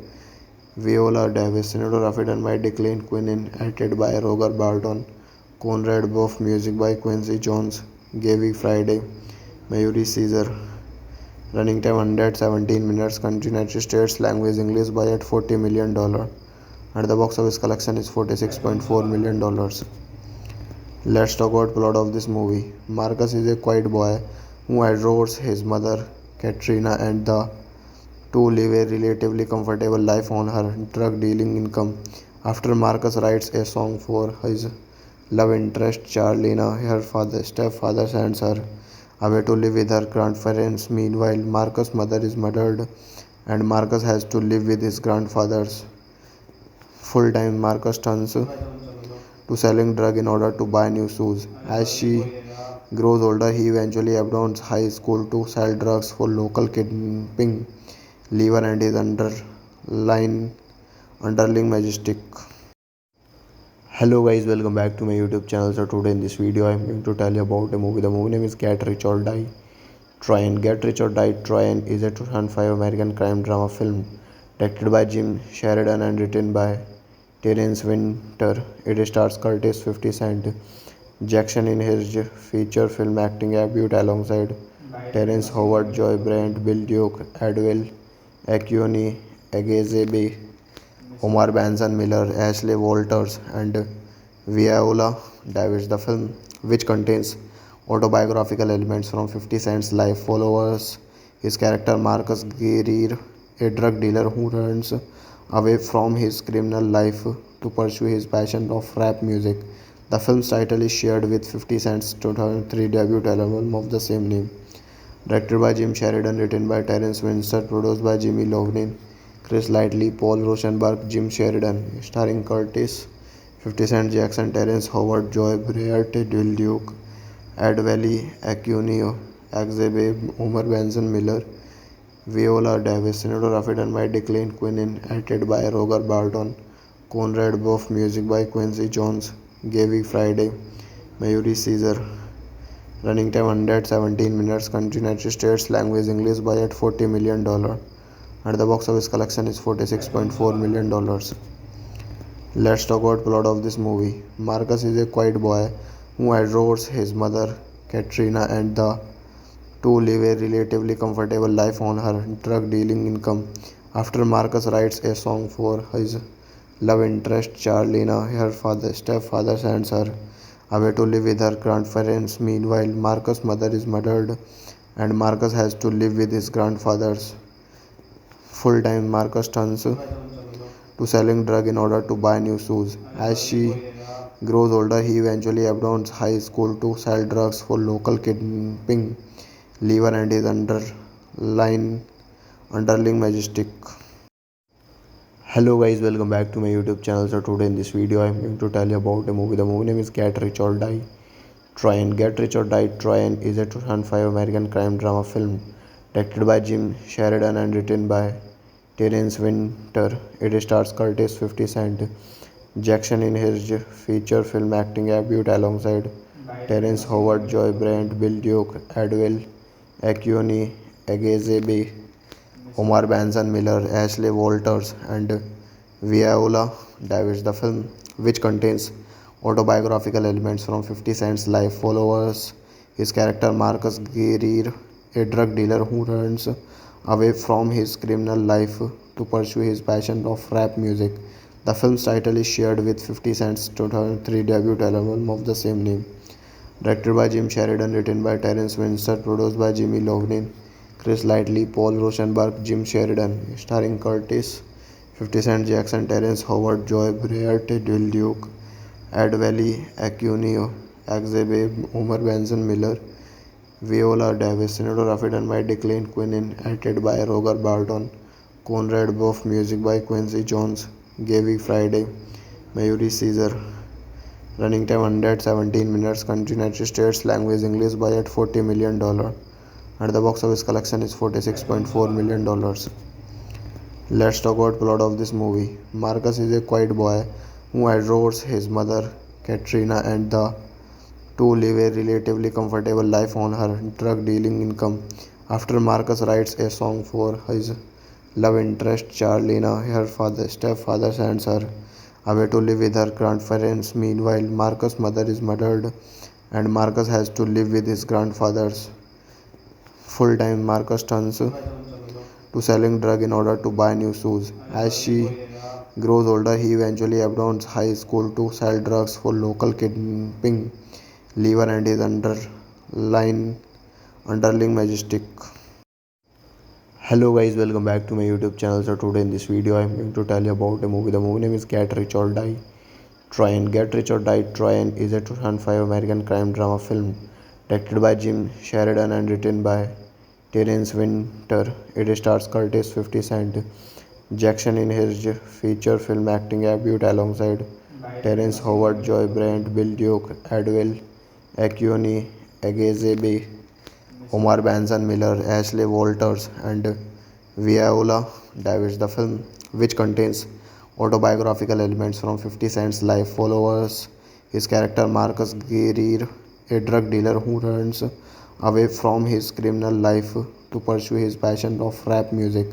Viola Davis, cinematography done by Declan Quinn, edited by Roger Barton, Conrad Buff, music by Quincy Jones, Gaby Friday, Mayuri Caesar. Running time 117 minutes. Country United States. Language English. Budget $40 million. And the box office collection is $46.4 million. Let's talk about plot of this movie. Marcus is a quiet boy who adores his mother Katrina, and the two live a relatively comfortable life on her drug dealing income. After Marcus writes a song for his love interest Charlena, her stepfather sends her away to live with her grandparents. Meanwhile, Marcus' mother is murdered and Marcus has to live with his grandfather's. Full-time Marcus turns to selling drug in order to buy new shoes. As she grows older, he eventually abandons high school to sell drugs for local kidnapping lever and his underling majestic. Hello guys, welcome back to my YouTube channel. So today in this video I'm going to tell you about a movie. The movie name is Get Rich or Die Tryon. Get Rich or Die Tryon is a 2005 American crime drama film directed by Jim Sheridan and written by Terence Winter. It stars Curtis 50 Cent Jackson in his feature film acting debut alongside Terence Howard, Joy Brandt, Bill Duke, Adwell, Akione Egezebe, Omar Benson Miller, Ashley Walters, and Viola Davis. The film, which contains autobiographical elements from 50 Cent's life, follows his character Marcus Greer, a drug dealer who runs away from his criminal life to pursue his passion of rap music. The film's title is shared with 50 Cent's 2003 debut album of the same name. Directed by Jim Sheridan, written by Terence Winter, produced by Jimmy Lovnin, Chris Lightley, Paul Rosenberg, Jim Sheridan, starring Curtis, 50 Cent Jackson, Terence Howard, Joy Briart, Will Duke, Ed Valley, Acunio, Axebe, Homer Benson Miller, Viola Davis, cinematography done by Declan Quinn, edited by Roger Barton, Conrad Buff, music by Quincy Jones, Gaby Friday, Mayuri Caesar. Running time 117 minutes. Country United States. Language English. Budget $40 million. And the box office collection is $46.4 million. Let's talk about plot of this movie. Marcus is a quiet boy who adores his mother Katrina, and the two live a relatively comfortable life on her drug dealing income. After Marcus writes a song for his love interest Charlena, her stepfather sends her away to live with her grandparents. Meanwhile, Marcus' mother is murdered and Marcus has to live with his grandfather's full time. Marcus turns to selling drugs in order to buy new shoes. As she grows older, he eventually abandons high school to sell drugs for local kidnapping Lever and his underling majestic. Hello guys, welcome back to my YouTube channel. So today in this video I am going to tell you about a movie. The movie name is Get Rich or Die Tryon. Get Rich or Die Tryon is a 2005 American crime drama film directed by Jim Sheridan and written by Terence Winter. It stars Curtis 50 Cent Jackson in his feature film acting debut alongside Terence Howard, Joy Brandt, Bill Duke, Adwell, Akione Egezebe, Omar Benson Miller, Ashley Walters, and Viola Davis. The film, which contains autobiographical elements from 50 Cent's life, follows his character Marcus Greer, a drug dealer who runs away from his criminal life to pursue his passion of rap music. The film's title is shared with 50 Cent's 2003 debut album of the same name. Directed by Jim Sheridan, written by Terence Winter, produced by Jimmy Lovnin, Chris Lightley, Paul Rosenberg, Jim Sheridan, starring Curtis, 50 Cent Jackson, Terence Howard, Joy Briart, Will Duke, Ed Valley, Acunio, Axebe, Homer Benson Miller, Viola Davis, cinematography done by Declan Quinn, edited by Roger Barton, Conrad Buff, music by Quincy Jones, Gaby Friday, Mayuri Caesar. Running time 117 minutes. Country United States. Language English. Budget $40 million. And the box office collection is $46.4 million. Let's talk about plot of this movie. Marcus is a quiet boy who adores his mother Katrina, and the two live a relatively comfortable life on her drug dealing income. After Marcus writes a song for his love interest Charlena, her stepfather sends her away to live with her grandparents. Meanwhile, Marcus' mother is murdered and Marcus has to live with his grandfather's full time. Marcus turns to selling drugs in order to buy new shoes. As she grows older, he eventually abandons high school to sell drugs for local kidnapping Lever and his underling majestic. Hello guys, welcome back to my YouTube channel. So today in this video I am going to tell you about a movie. The movie name is Get Rich or Die Tryon. Get Rich or Die Tryon is a 2005 American crime drama film directed by Jim Sheridan and written by Terence Winter. It stars Curtis 50 Cent Jackson in his feature film acting debut alongside Terence Howard, Joy Brandt, Bill Duke, Adwell, Akione Egezebe, Omar Benson Miller, Ashley Walters, and Viola Davis. The film, which contains autobiographical elements from 50 Cent's life, follows his character Marcus Greer, a drug dealer who runs away from his criminal life to pursue his passion of rap music.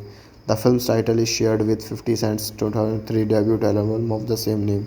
The film's title is shared with 50 Cent's 2003 debut album of the same name.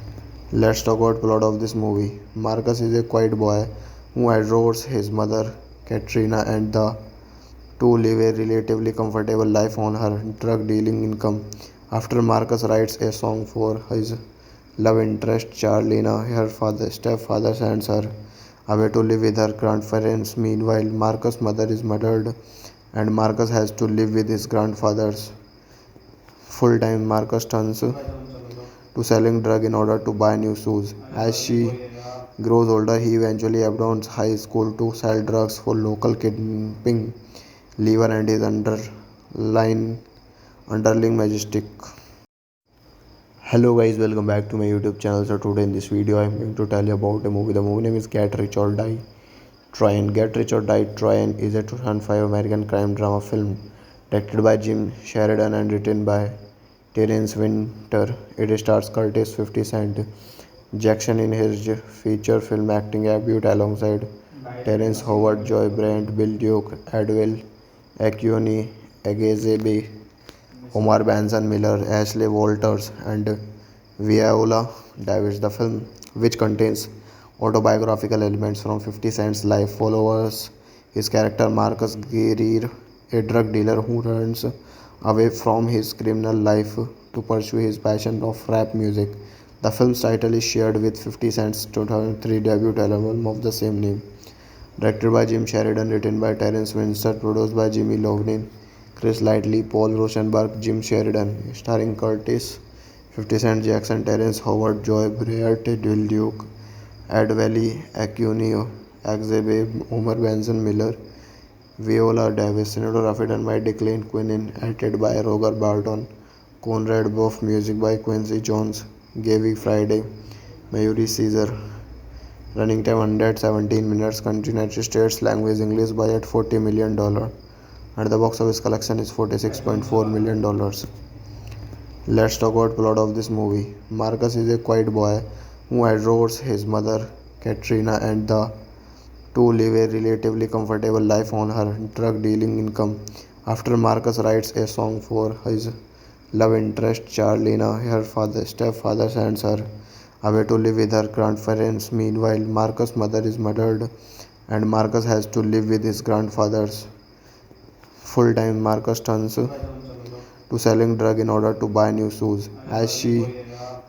Let's talk about plot of this movie. Marcus is a quiet boy who adores his mother, Katrina, and the two live a relatively comfortable life on her drug dealing income. After Marcus writes a song for his love interest, Charlena, her stepfather sends her away to live with her grandparents. Meanwhile, Marcus' mother is murdered and Marcus has to live with his grandfather's full time. Marcus turns to selling drugs in order to buy new shoes. As she grows older, he eventually abandons high school to sell drugs for local kidnapping lever and his underling majestic. Hello guys, welcome back to my YouTube channel. So today in this video I am going to tell you about a movie. The movie name is Get Rich or Die Trying. Get Rich or Die Trying is a 2005 American crime drama film directed by Jim Sheridan and written by Terence Winter. It stars Curtis 50 Cent Jackson in his feature film acting debut alongside Terence Howard, Joy Brandt, Bill Duke, Adwell Acuni, Agezebe, Omar Benson Miller, Ashley Walters, and Viola Davis. The film, which contains autobiographical elements from 50 Cent's life, follows his character Marcus Greer, a drug dealer who runs away from his criminal life to pursue his passion of rap music. The film's title is shared with 50 Cent's 2003 debut album of the same name. Directed by Jim Sheridan, written by Terence Winter, produced by Jimmy Lovnin, Chris Lightley, Paul Rosenberg, Jim Sheridan, starring Curtis, 50 Cent Jackson, Terence Howard, Joy Briart, Will Duke, Ed Valley, Acunio, Axebe, Homer Benson Miller, Viola Davis, cinematography done by Declan Quinn, edited by Roger Barton, Conrad Buff, music by Quincy Jones, Gaby Friday, Mayuri Caesar. Running time 117 minutes. Country United States. Language English. Budget $40 million. And the box office collection is $46.4 million. Let's talk about plot of this movie. Marcus is a quiet boy who adores his mother, Katrina, and the two live a relatively comfortable life on her drug dealing income. After Marcus writes a song for his love interest, Charlena, her stepfather sends her away to live with her grandparents. Meanwhile, Marcus' mother is murdered and Marcus has to live with his grandfather's full time. Marcus turns to selling drug in order to buy new shoes. As she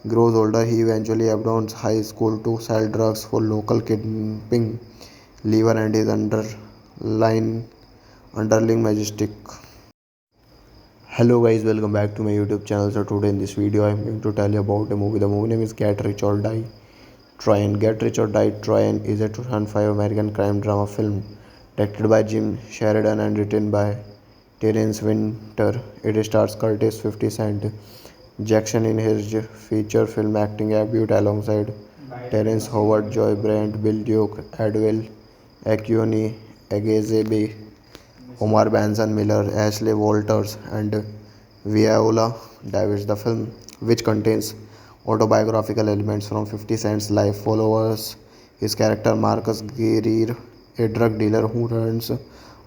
grows older, he eventually abandons high school to sell drugs for local kidnapping Lever and his underling majestic. Hello guys, welcome back to my YouTube channel. So today in this video I'm going to tell you about a movie. The movie name is Get Rich or Die Tryon. Get Rich or Die Tryon is a 2005 American crime drama film directed by Jim Sheridan and written by Terence Winter. It stars Curtis 50 Cent Jackson in his feature film acting debut alongside Terrence Howard, Joy Brandt, Bill Duke, Adwell Acuni, Agezebe, Omar Benson Miller, Ashley Walters, and Viola Davis. The film, which contains autobiographical elements from 50 Cent's life, follows his character Marcus Greer, a drug dealer who runs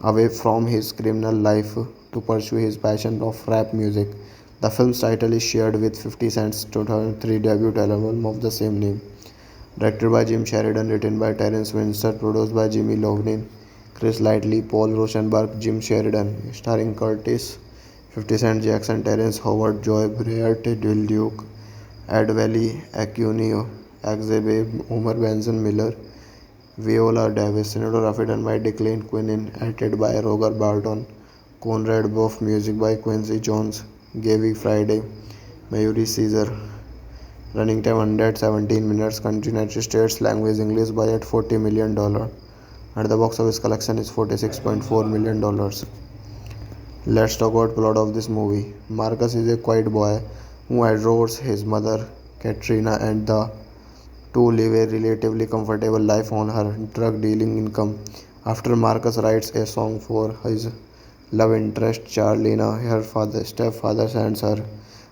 away from his criminal life to pursue his passion of rap music. The film's title is shared with 50 Cent's 2003 debut album of the same name. Directed by Jim Sheridan, written by Terence Winter, produced by Jimmy Lovnin, Chris Lightley, Paul Rosenberg, Jim Sheridan, starring Curtis, 50 Cent Jackson, Terrence Howard, Joy Briart, Will Duke, Ed Valley, Acunio, Axebe, Homer Benson Miller, Viola Davis, cinematography done by Declan Quinn, edited by Roger Barton, Conrad Buff, music by Quincy Jones, Gaby Friday, Mayuri Caesar. Running time 117 minutes. Country United States. Language English. Budget $40 million. And the box office collection is $46.4 million. Let's talk about plot of this movie. Marcus is a quiet boy who adores his mother, Katrina, and the two live a relatively comfortable life on her drug dealing income. After Marcus writes a song for his love interest, Charlena, her stepfather sends her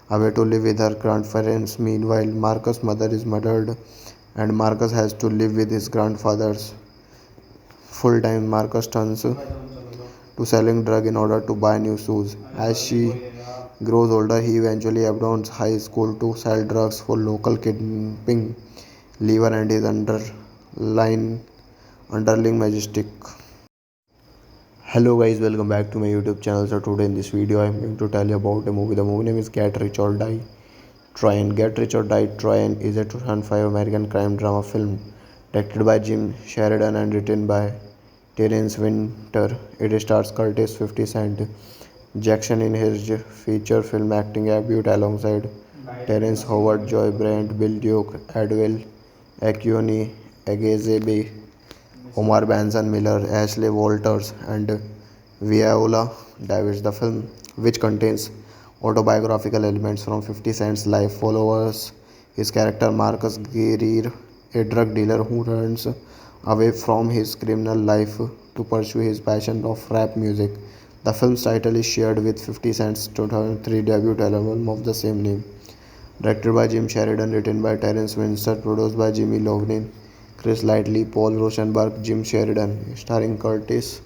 away to live with her grandparents. Meanwhile, Marcus' mother is murdered and Marcus has to live with his grandfather's full time. Marcus turns to selling drug in order to buy new shoes. As she grows older, he eventually abandons high school to sell drugs for local kidnapping Lever and his underling majestic. Hello guys, welcome back to my YouTube channel. So today in this video I'm going to tell you about a movie. The movie name is Get Rich or Die Tryon. Get Rich or Die Tryon is a 2005 American crime drama film directed by Jim Sheridan and written by Terence Winter. It stars Curtis 50 Cent Jackson in his feature film acting debut alongside Terrence Howard, Joy Brandt, Bill Duke, Adwell Acuni, Agezebe, Omar Benson Miller, Ashley Walters, and Viola Davis. The film, which contains autobiographical elements from 50 Cent's life, follows his character Marcus Greer, a drug dealer who runs away from his criminal life to pursue his passion of rap music. The film's title is shared with 50 Cent's 2003 debut album of the same name. Directed by Jim Sheridan, written by Terence Winter, produced by Jimmy Lovnin, Chris Lightley, Paul Rosenberg, Jim Sheridan, starring Curtis,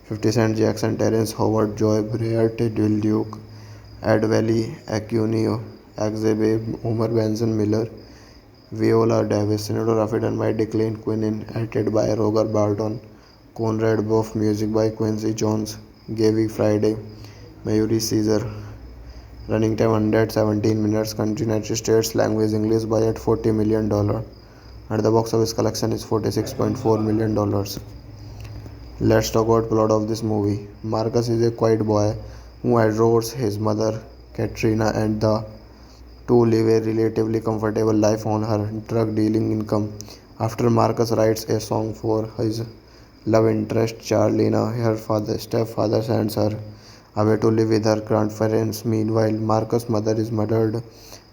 50 Cent Jackson, Terrence Howard, Joy Briart, Will Duke, Ed Valley, Acunio, Axebe, Homer Benson Miller, Viola Davis, cinematography done by Declan Quinn, edited by Roger Barton, Conrad Buff, music by Quincy Jones, Gaby Friday, Mayuri Caesar. Running time 117 minutes. Country United States. Language English. Budget $40 million. And the box office collection is $46.4 million. Let's talk about plot of this movie. Marcus is a quiet boy who adores his mother, Katrina, and the two live a relatively comfortable life on her drug dealing income. After Marcus writes a song for his love interest, Charlena, her stepfather sends her away to live with her grandparents. Meanwhile, Marcus' mother is murdered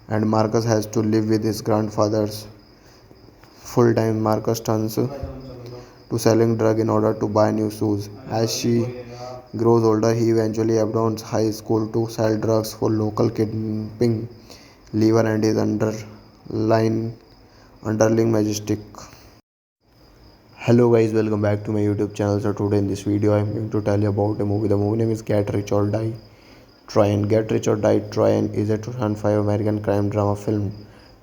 and Marcus has to live with his grandfather's full time. Marcus turns to selling drug in order to buy new shoes. As she grows older, he eventually abandons high school to sell drugs for local kidnapping lever and his underling majestic. Hello guys, welcome back to my YouTube channel. So today in this video I'm going to tell you about a movie. The movie name is Get Rich or Die Tryon. Get Rich or Die Tryon is a 2005 American crime drama film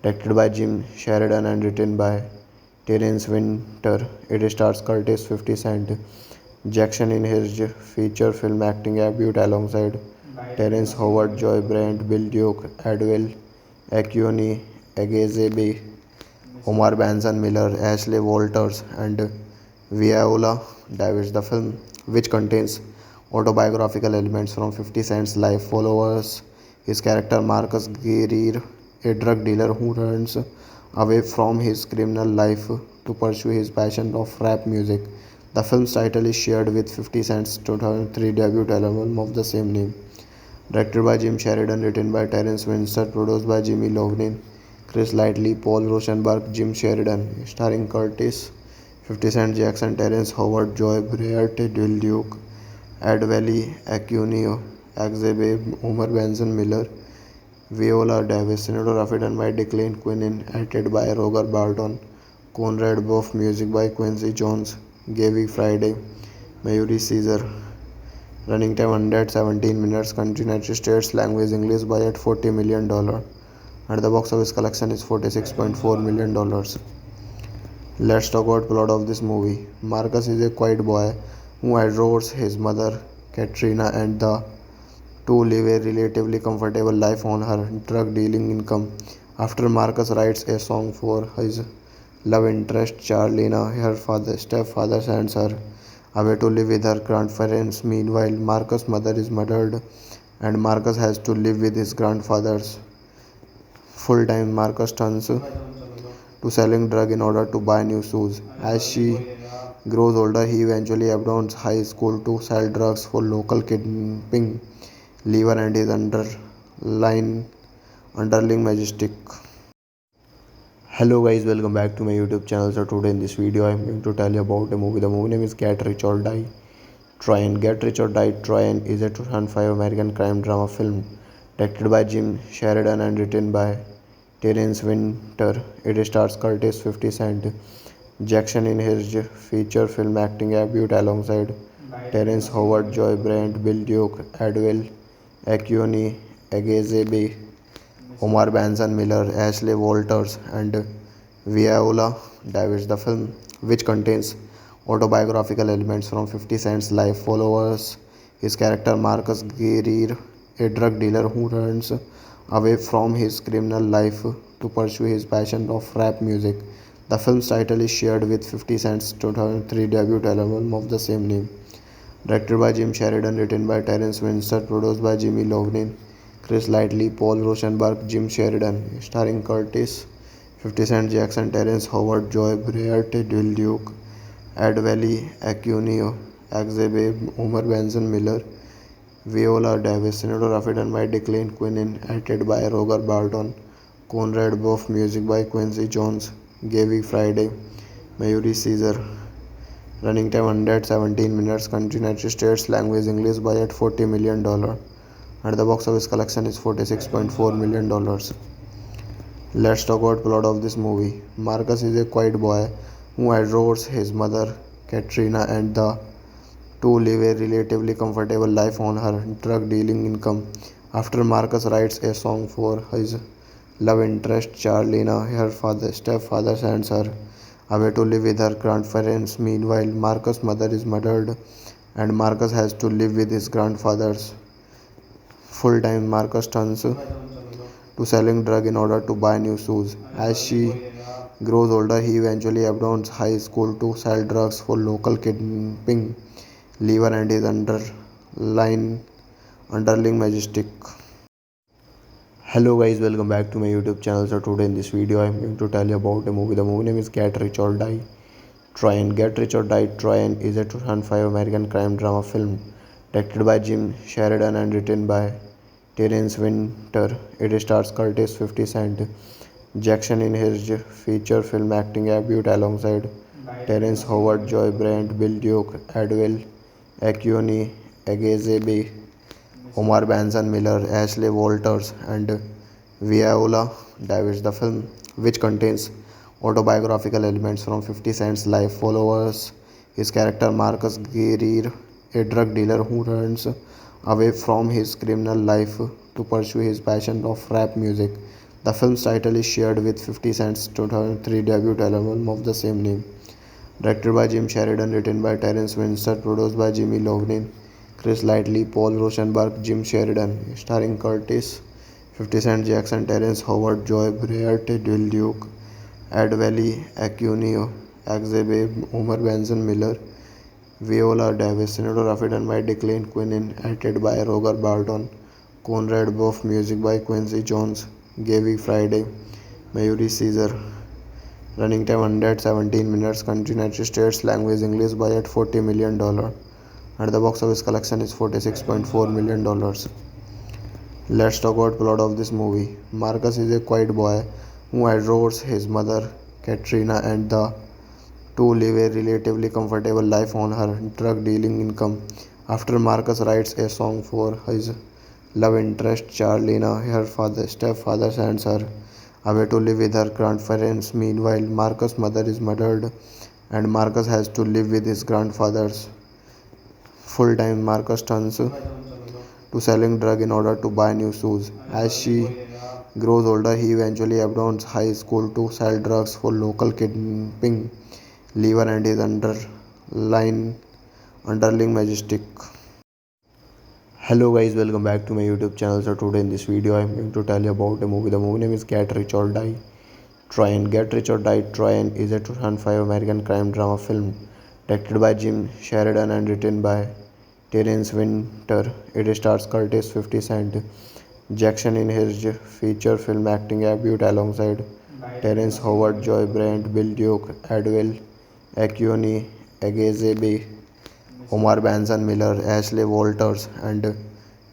directed by Jim Sheridan and written by Terence Winter. It stars Curtis 50 Cent Jackson in his feature film acting debut alongside Terence Howard, Joy Brent, Bill Duke, Adwell Acuni, Agezebe, Omar Benson Miller, Ashley Walters, and Viola Davis. The film, which contains autobiographical elements from 50 Cent's life, follows his character Marcus Greer, a drug dealer who runs away from his criminal life to pursue his passion of rap music. The film's title is shared with 50 Cent's 2003 debut album of the same name. Directed by Jim Sheridan, written by Terence Winter, produced by Jimmy Lovnin, Chris Lightley, Paul Rosenberg, Jim Sheridan, starring Curtis, 50 Cent Jackson, Terence Howard, Joy Briart, Will Duke, Ed Valley, Acunio, Axebe, Homer Benson Miller, Viola Davis, cinematography done by Declan Quinn, edited by Roger Barton, Conrad Buff, music by Quincy Jones, Gaby Friday, Mayuri Caesar. Running time 117 minutes. Country United States. Language English. Budget $40 million. And the box office collection is $46.4 million. Let's talk about plot of this movie. Marcus is a quiet boy who adores his mother Katrina, and the two live a relatively comfortable life on her drug dealing income. After Marcus writes a song for his love interest Charlena, her stepfather sends her away to live with her grandparents. Meanwhile, Marcus' mother is murdered and Marcus has to live with his grandfather's full time. Marcus turns to selling drugs in order to buy new shoes. As she grows older, he eventually abandons high school to sell drugs for local kidnapping lever and his underling majestic. Hello guys, welcome back to my YouTube channel. So today in this video I'm going to tell you about a movie. The movie name is Get Rich or Die Tryon. Get Rich or Die Tryon is a 2005 American crime drama film directed by Jim Sheridan and written by Terence Winter. It stars Curtis 50 Cent Jackson in his feature film acting debut alongside Terence Howard, Joy Brent, Bill Duke, Adwell Acuni, Agezebe, Omar Benson Miller, Ashley Walters, and Viola Davis. The film, which contains autobiographical elements from 50 Cent's life, follows his character Marcus Greer, a drug dealer who runs away from his criminal life to pursue his passion of rap music. The film's title is shared with 50 Cent's 2003 debut album of the same name. Directed by Jim Sheridan, written by Terence Winter, produced by Jimmy Lovnin, Chris Lightley, Paul Rosenberg, Jim Sheridan, starring Curtis, 50 Cent Jackson, Terence Howard, Joy Briart, Will Duke, Ed Valley, Acunio, Axebe, Homer Benson Miller, Viola Davis, cinematography done by Declan Quinn, edited by Roger Barton, Conrad Buff, music by Quincy Jones, Gaby Friday, Mayuri Caesar. Running time 117 minutes. Country United States. Language English. Budget $40 million. And the box office collection is $46.4 million. Let's talk about plot of this movie. Marcus is a quiet boy who adores his mother Katrina, and the two live a relatively comfortable life on her drug dealing income. After Marcus writes a song for his love interest Charlena, her stepfather sends her away to live with her grandparents. Meanwhile, Marcus' mother is murdered and Marcus has to live with his grandfather's full time. Marcus turns to selling drugs in order to buy new shoes. As she grows older, he eventually abandons high school to sell drugs for local kidnapping lever and his underling majestic. Hello guys, welcome back to my YouTube channel. So today in this video I'm going to tell you about a movie. The movie name is Get Rich or Die Tryon. Get Rich or Die Tryon is a 2005 American crime drama film directed by Jim Sheridan and written by Terence Winter. It stars Curtis 50 Cent Jackson in his feature film acting debut alongside Terence Howard, Joy Brent, Bill Duke, Adwell Acuni, Agezebe, Omar Benson Miller, Ashley Walters, and Viola Davis. The film, which contains autobiographical elements from 50 Cent's life, follows his character Marcus Greer, a drug dealer who runs away from his criminal life to pursue his passion of rap music. The film's title is shared with 50 Cent's 2003 debut album of the same name. Directed by Jim Sheridan, written by Terence Winter, produced by Jimmy Lovnin, Chris Lightley, Paul Rosenberg, Jim Sheridan, starring Curtis, 50 Cent, Jackson, Terrence Howard, Joy Breart, Dil Duke, Ed Valley, Acunio, Axebe, Homer Benson Miller, Viola Davis, cinematography done by Declan Quinn, edited by Roger Barton, Conrad Buff, music by Quincy Jones, Gaby Friday, Mayuri Caesar. Running time 117 minutes. Country United States. Language English. Budget $40 million. And the box office collection is $46.4 million. Let's talk about plot of this movie. Marcus is a quiet boy who adores his mother Katrina, and the two live a relatively comfortable life on her drug dealing income. After Marcus writes a song for his love interest Charlena, her stepfather sends her away to live with her grandparents. Meanwhile, Marcus' mother is murdered and Marcus has to live with his grandfather's. Full time, Marcus turns to selling drugs in order to buy new shoes. As she grows older, he eventually abandons high school to sell drugs for local kidnapping Lever and his underling majestic. Hello guys, welcome back to my YouTube channel. So today in this video I am going to tell you about a movie. The movie name is Get Rich or Die Tryin'. Get Rich or Die Tryin' is a 2005 American crime drama film directed by Jim Sheridan and written by Terence Winter. It stars Curtis 50 Cent Jackson in his feature film acting debut alongside Terrence Howard, Joy Brent, Bill Duke, Adwell Acuni, Agezebe, Omar Benson Miller, Ashley Walters, and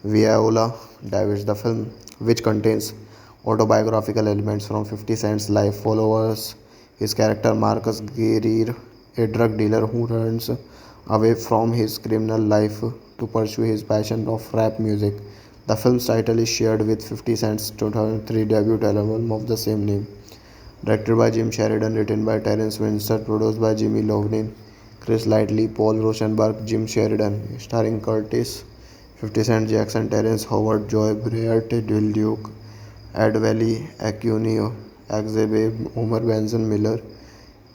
Viola Davis. The film, which contains autobiographical elements from 50 Cent's life, follows his character Marcus Greer, a drug dealer who runs away from his criminal life to pursue his passion of rap music. The film's title is shared with 50 Cent's 2003 debut album of the same name. Directed by Jim Sheridan, written by Terence Winter, produced by Jimmy Lovnin, Chris Lightley, Paul Rosenberg, Jim Sheridan, starring Curtis, 50 Cent Jackson, Terrence Howard, Joy Breart, Dil Duke, Ed Valley, Acunio, Axebe, Homer Benson Miller,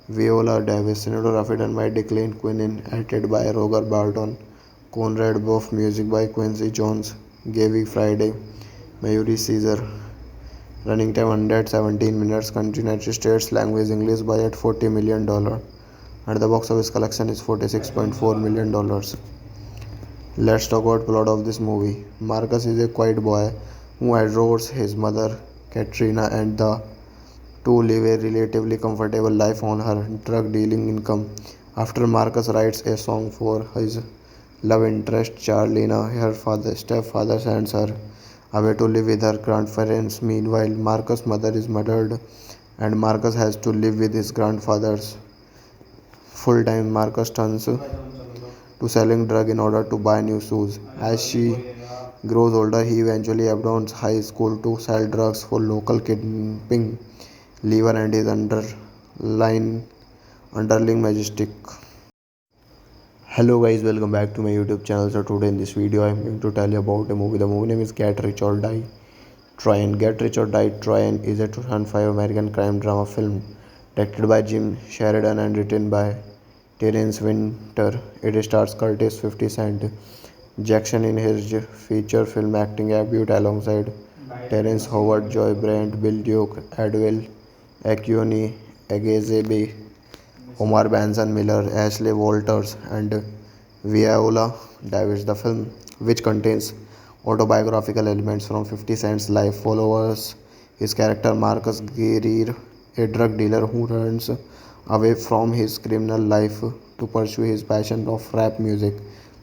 Viola Davis, cinematography done by Declan Quinn, edited by Roger Barton, Conrad Buff, music by Quincy Jones, Gaby Friday, Mayuri Caesar. Running time 117 minutes. Country United States. Language English. Budget $40 million. And the box office collection is $46.4 million. Let's talk about plot of this movie. Marcus is a quiet boy who adores his mother Katrina, and the two live a relatively comfortable life on her drug dealing income. After Marcus writes a song for his love interest Charlena, her stepfather sends her away to live with her grandparents. Meanwhile, Marcus' mother is murdered and Marcus has to live with his grandfather's. Full time, Marcus turns to selling drugs in order to buy new shoes. As she grows older, he eventually abandons high school to sell drugs for local kidnapping Lever and his underling majestic. Hello guys, welcome back to my YouTube channel. So today in this video I am going to tell you about a movie. The movie name is Get Rich or Die Tryin'. Get Rich or Die Tryin' is a 2005 American crime drama film directed by Jim Sheridan and written by Terence Winter. It stars Curtis 50 Cent Jackson in his feature film acting debut alongside Terrence Howard, Joy Brent, Bill Duke, Adwell Acuni, Agezebe, Omar Benson Miller, Ashley Walters, and Viola Davis. The film, which contains autobiographical elements from 50 Cent's life, follows his character Marcus Greer, a drug dealer who runs away from his criminal life to pursue his passion of rap music.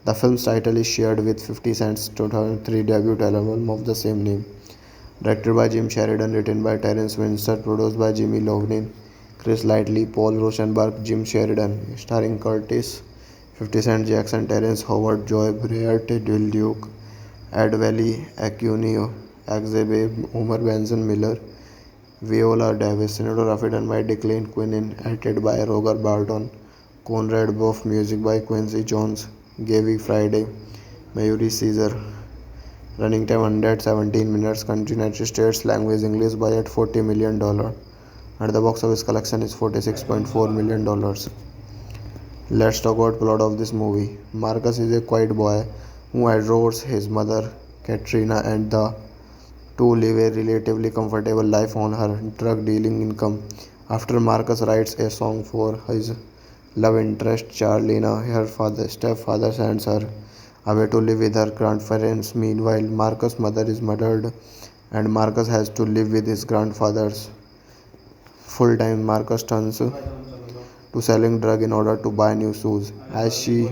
The film's title is shared with 50 Cent's 2003 debut album of the same name. Directed by Jim Sheridan, written by Terence Winter, produced by Jimmy Lovnin, Chris Lightley, Paul Rosenberg, Jim Sheridan, starring Curtis, 50 Cent, Jackson, Terrence Howard, Joy Breart, Dil Duke, Ed Valley, Acunio, Axebe, Homer Benson Miller, Viola Davis, cinematography done by Declan Quinn, edited by Roger Barton, Conrad Buff, music by Quincy Jones, Gaby Friday, Mayuri Caesar. Running time 117 minutes. Country United States. Language English. Budget $40 million. And the box office collection is $46.4 million. Let's talk about plot of this movie. Marcus is a quiet boy who adores his mother, Katrina, and the two live a relatively comfortable life on her drug dealing income. After Marcus writes a song for his love interest, Charlena, her stepfather sends her away to live with her grandparents. Meanwhile, Marcus' mother is murdered and Marcus has to live with his grandfather's full time. Marcus turns to selling drug in order to buy new shoes. As she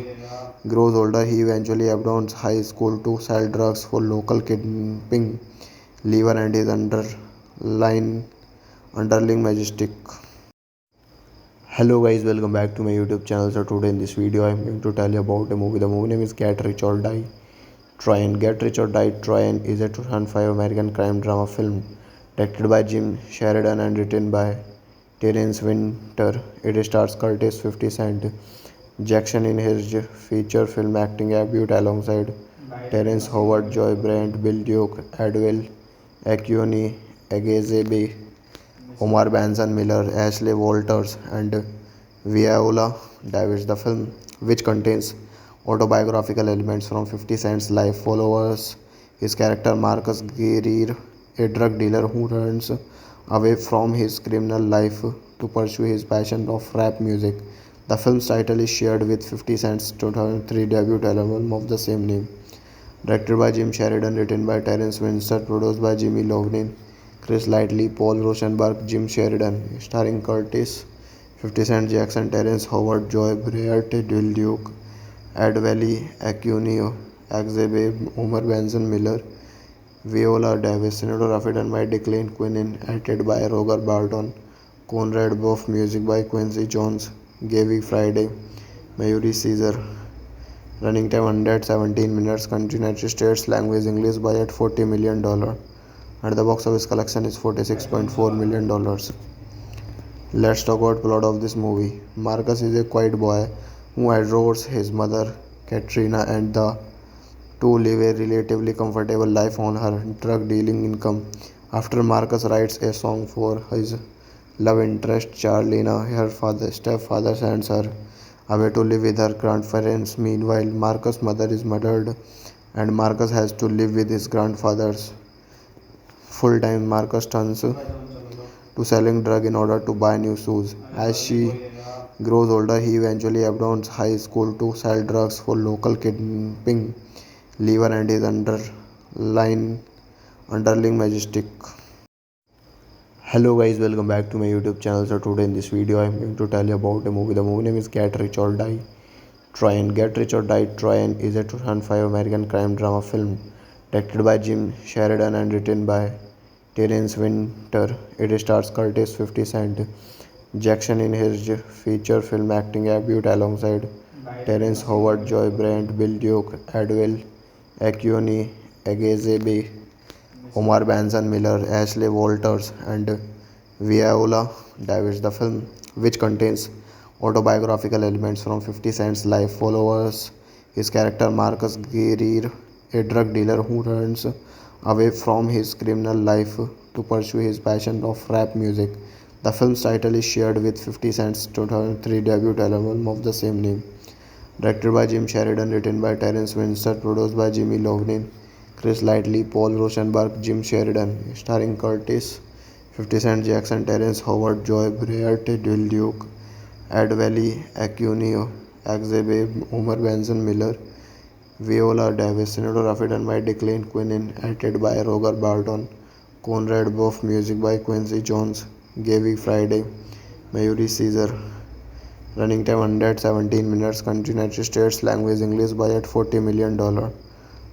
grows older, he eventually abandons high school to sell drugs for local kidnapping Lever and his underling majestic. Hello guys, welcome back to my YouTube channel. So today in this video I am going to tell you about a movie. The movie name is Get Rich or Die Trying. Get Rich or Die Trying is a 2005 American crime drama film directed by Jim Sheridan and written by Terence Winter. It stars Curtis 50 Cent Jackson in his feature film acting debut alongside Terrence Howard, Joy Brandt, Bill Duke, Adwell Acuni, Agezebe, Omar Benson Miller, Ashley Walters, and Viola Davis. The film, which contains autobiographical elements from 50 Cent's life, follows his character Marcus Greer, a drug dealer who runs away from his criminal life to pursue his passion of rap music. The film's title is shared with 50 Cent's 2003 debut album of the same name. Directed by Jim Sheridan, written by Terence Winter, produced by Jimmy Lovnin, Chris Lightley, Paul Rosenberg, Jim Sheridan, starring Curtis 50 Cent Jackson, Terrence Howard, Joy Breart, Dil Duke, Ed Valley, Acunio, Axebe, Homer Benson Miller, Viola Davis, cinematography done by Declan Quinn, edited by Roger Barton, Conrad Buff, music by Quincy Jones, Gaby Friday, Mayuri Caesar. Running time 117 minutes. Country United States. Language English. Budget $40 million. And the box office collection is $46.4 million. Let's talk about plot of this movie. Marcus is a quiet boy who adores his mother, Katrina, and the two live a relatively comfortable life on her drug dealing income. After Marcus writes a song for his love interest, Charlena, her stepfather sends her away to live with her grandparents. Meanwhile, Marcus' mother is murdered and Marcus has to live with his grandfather's full time. Marcus turns to selling drug in order to buy new shoes. As she grows older, he eventually abandons high school to sell drugs for local kidnapping Lever and his underling majestic. Hello guys, welcome back to my YouTube channel. So today in this video I am going to tell you about a movie. The movie name is Get Rich or Die Trying. Get Rich or Die Trying is a 2005 American crime drama film directed by Jim Sheridan and written by Terence Winter. It stars Curtis 50 Cent Jackson in his feature film acting debut alongside Terrence Howard, Joy Brandt, Bill Duke, Adwell Acuni, Agezebe, Omar Benson Miller, Ashley Walters, and Viola Davis. The film, which contains autobiographical elements from 50 Cent's life, follows his character Marcus Greer, a drug dealer who runs away from his criminal life to pursue his passion of rap music. The film's title is shared with 50 Cent's 2003 debut album of the same name. Directed by Jim Sheridan, written by Terence Winter, produced by Jimmy Lovnin, Chris Lightley, Paul Rosenberg, Jim Sheridan, starring Curtis 50 Cent Jackson, Terrence Howard, Joy Breart, Dil Duke, Ed Valley, Acunio, Axebe, Homer Benson Miller, Viola Davis, cinematography done by Declan Quinn, edited by Roger Barton, Conrad Buff, music by Quincy Jones, Gaby Friday, Mayuri Caesar. Running time 117 minutes. Country United States. Language English. Budget $40 million.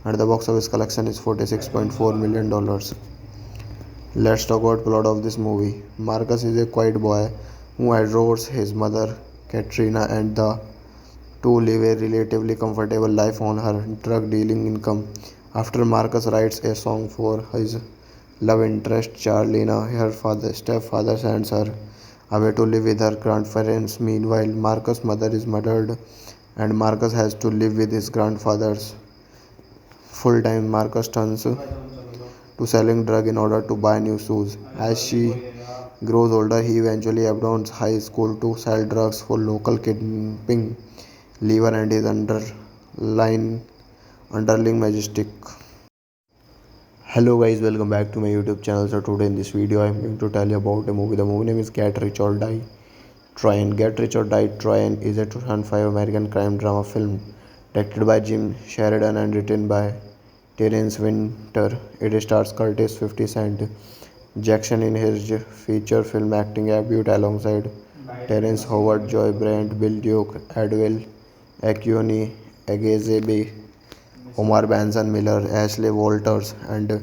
And the box office collection is $46.4 million. Let's talk about plot of this movie. Marcus is a quiet boy who adores his mother, Katrina, and the to live a relatively comfortable life on her drug dealing income. After Marcus writes a song for his love interest, Charlena, her stepfather sends her away to live with her grandparents. Meanwhile, Marcus' mother is murdered and Marcus has to live with his grandfather's full time. Marcus turns to selling drug in order to buy new shoes. As she grows older, he eventually abandons high school to sell drugs for local kidnapping Lever and his underling majestic. Hello guys, welcome back to my YouTube channel. So today in this video I am going to tell you about a movie. The movie name is Get Rich or Die Trying. Get Rich or Die Trying is a 2005 American crime drama film directed by Jim Sheridan and written by Terence Winter. It stars Curtis 50 Cent Jackson in his feature film acting debut alongside Terence Howard, Joy Brandt, Bill Duke, Adwell Acuni, Agezebe, Omar Benson Miller, Ashley Walters, and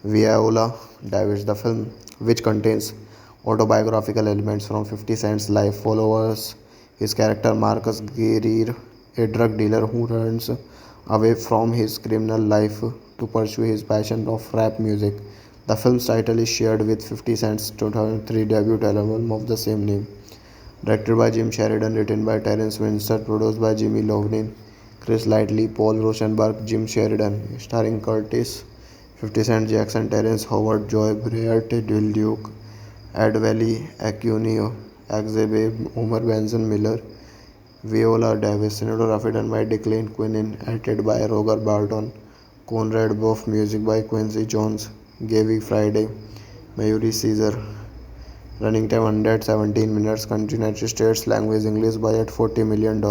Viola Davis. The film, which contains autobiographical elements from 50 Cent's life, follows his character Marcus Greer, a drug dealer who runs away from his criminal life to pursue his passion of rap music. The film's title is shared with 50 Cent's 2003 debut album of the same name. Directed by Jim Sheridan, written by Terence Winter, produced by Jimmy Lovnin, Chris Lightley, Paul Rosenberg, Jim Sheridan, starring Curtis, 50 Cent Jackson, Terence Howard, Joy Breart, Will Duke, Ed Valley, Acunio, Axebe, Homer Benson Miller, Viola Davis, cinematography done by Declan Quinn, edited by Roger Barton, Conrad Buff, music by Quincy Jones, Gaby Friday, Mayuri Caesar. Running time 117 minutes. Country United States. Language English. Budget $40 million.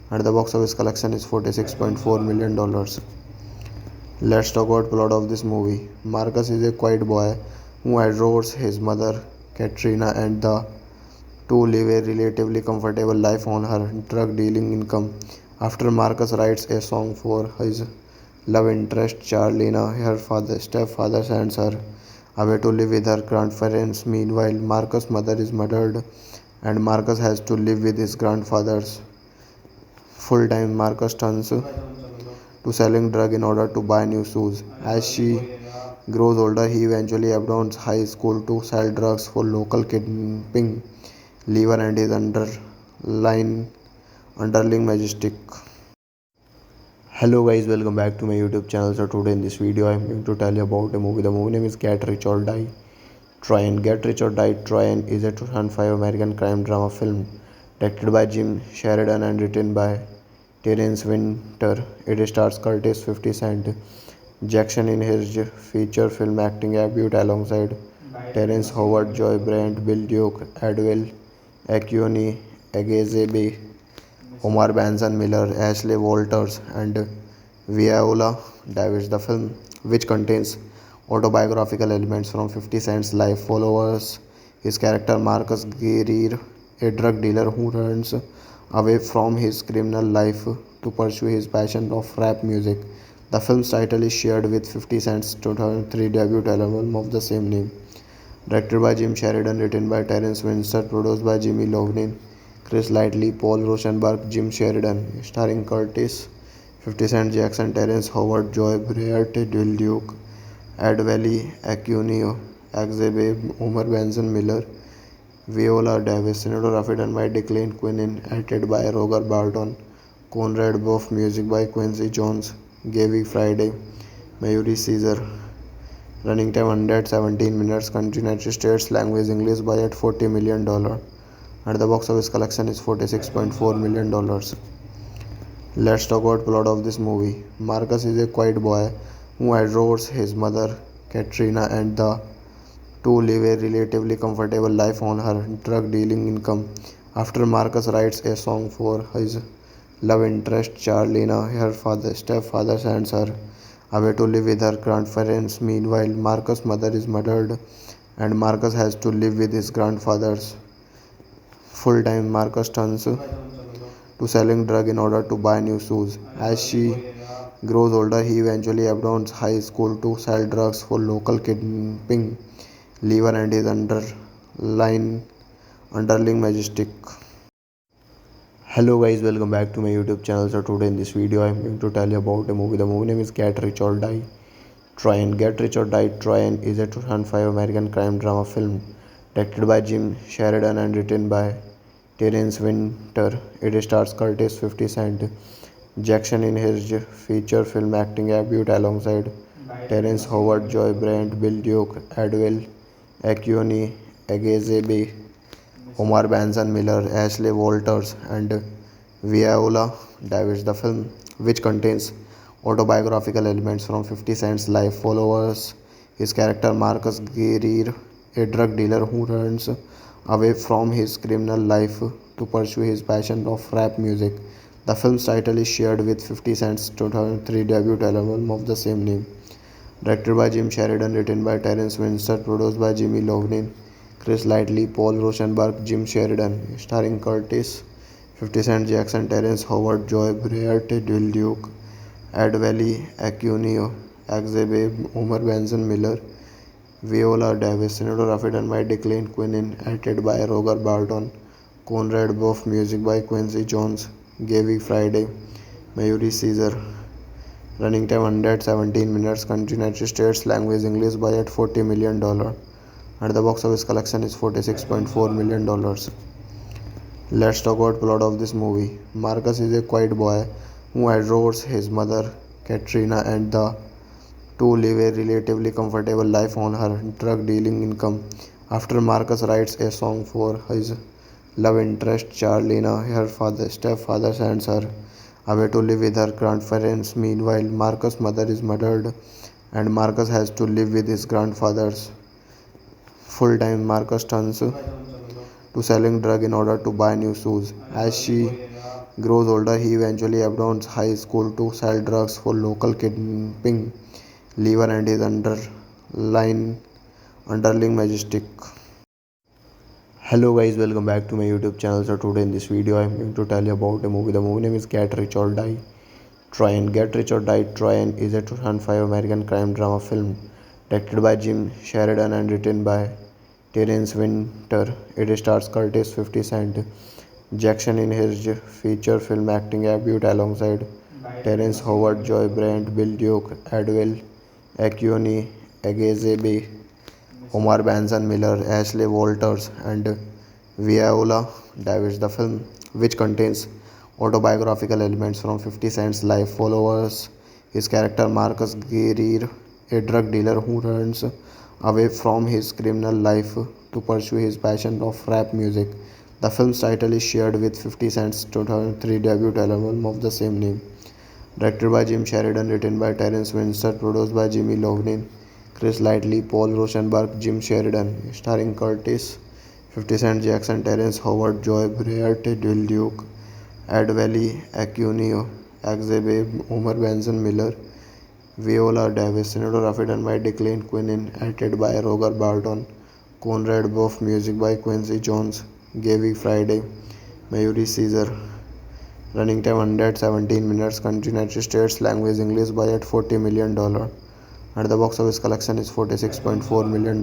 And the box office collection is $46.4 million. Let's talk about plot of this movie. Marcus is a quiet boy who adores his mother Katrina, and the two live a relatively comfortable life on her drug dealing income. After Marcus writes a song for his love interest, Charlena, her stepfather sends her away to live with her grandparents. Meanwhile, Marcus' mother is murdered and Marcus has to live with his grandfather's full time. Marcus turns to selling drug in order to buy new shoes. As she grows older, he eventually abandons high school to sell drugs for local kidnapping Lever and his underling majestic. Hello guys, welcome back to my YouTube channel. So today in this video I am going to tell you about a movie. The movie name is Get Rich or Die Trying. Get Rich or Die Trying is a 2005 American crime drama film directed by Jim Sheridan and written by Terence Winter. It stars Curtis 50 Cent Jackson in his feature film acting debut alongside Terence Howard, Joy Brandt, Bill Duke, Adwell Acuni, Agezebe, Omar Benson Miller, Ashley Walters, and Viola Davis. The film, which contains autobiographical elements from 50 Cent's life, follows his character Marcus Greer, a drug dealer who runs away from his criminal life to pursue his passion of rap music. The film's title is shared with 50 Cent's 2003 debut album of the same name. Directed by Jim Sheridan, written by Terence Winter, produced by Jimmy Lovnin, Chris Lightley, Paul Rosenberg, Jim Sheridan, starring Curtis, 50 Cent Jackson, Terence Howard, Joy Breart, Will Duke, Ed Valley, Acunio, Axebe, Homer Benson Miller, Viola Davis, cinematography done by Declan Quinn, edited by Roger Barton, Conrad Buff, music by Quincy Jones, Gaby Friday, Mayuri Caesar. Running time 117 minutes. Country United States. Language English. Budget $40 million. And the box office collection is $46.4 million. Let's talk about plot of this movie. Marcus is a quiet boy who adores his mother Katrina, and the two live a relatively comfortable life on her drug dealing income. After Marcus writes a song for his love interest, Charlena, her stepfather sends her away to live with her grandparents. Meanwhile, Marcus' mother is murdered and Marcus has to live with his grandfather's full time. Marcus turns to selling drug in order to buy new shoes. As she grows older, he eventually abandons high school to sell drugs for local kidnapping Lever and his underling majestic. Hello guys, welcome back to my YouTube channel. So today in this video I'm going to tell you about a movie. The movie name is Get Rich or Die Trying. Get Rich or Die Trying is a 2005 American crime drama film directed by Jim Sheridan and written by Terence Winter. It stars Curtis 50 Cent Jackson in his feature film acting debut alongside Terence Howard, Joy Brandt, Bill Duke, Adwell Accioni, Agezebe, Omar Benson Miller, Ashley Walters, and Viola Davis. The film, which contains autobiographical elements from 50 Cent's life, follows his character Marcus Greer, a drug dealer who runs away from his criminal life to pursue his passion of rap music. The film's title is shared with 50 Cent's 2003 debut album of the same name. Directed by Jim Sheridan, written by Terence Winter, produced by Jimmy Lovnin, Chris Lightley, Paul Rosenberg, Jim Sheridan, starring Curtis, 50 Cent Jackson, Terence Howard, Joy Briart, Will Duke, Ed Valley, Acunio, Axebe, Homer Benson Miller, Viola Davis, cinematography done by Declan Quinn, edited by Roger Barton, Conrad Buff, music by Quincy Jones, Gaby Friday, Mayuri Caesar. Running time 117 minutes. Country United States. Language English. Budget $40 million. And the box office collection is $46.4 million. Let's talk about plot of this movie. Marcus is a quiet boy who adores his mother Katrina, and the two live a relatively comfortable life on her drug dealing income. After Marcus writes a song for his love interest Charlena, her stepfather sends her away to live with her grandparents. Meanwhile, Marcus' mother is murdered and Marcus has to live with his grandfather's full time. Marcus turns to selling drugs in order to buy new shoes. As she grows older, he eventually abandons high school to sell drugs for local kidnapping Lever and his underling majestic. Hello guys, welcome back to my YouTube channel. So today in this video I'm going to tell you about a movie. The movie name is Get Rich or Die Trying. Get Rich or Die Trying is a 2005 American crime drama film directed by Jim Sheridan and written by Terence Winter. It stars Curtis 50 Cent Jackson in his feature film acting debut alongside Terence Howard, Joy Brandt, Bill Duke, Adwell Accioni, Agezebe, Omar Benson Miller, Ashley Walters, and Viola Davis. The film, which contains autobiographical elements from 50 Cent's life, follows his character Marcus Greer, a drug dealer who runs away from his criminal life to pursue his passion of rap music. The film's title is shared with 50 Cent's 2003 debut album of the same name. Directed by Jim Sheridan, written by Terence Winter, produced by Jimmy Lovnin, Chris Lightley, Paul Rosenberg, Jim Sheridan, starring Curtis, 50 Cent Jackson, Terence Howard, Joy Briart, Will Duke, Ed Valley, Acunio, Axebe, Homer Benson Miller, Viola Davis, cinematography done by Declan Quinn, edited by Roger Barton, Conrad Buff, music by Quincy Jones, Gaby Friday, Mayuri Caesar. Running time 117 minutes. Country United States. Language English. Budget $40 million. And the box office collection is $46.4 million.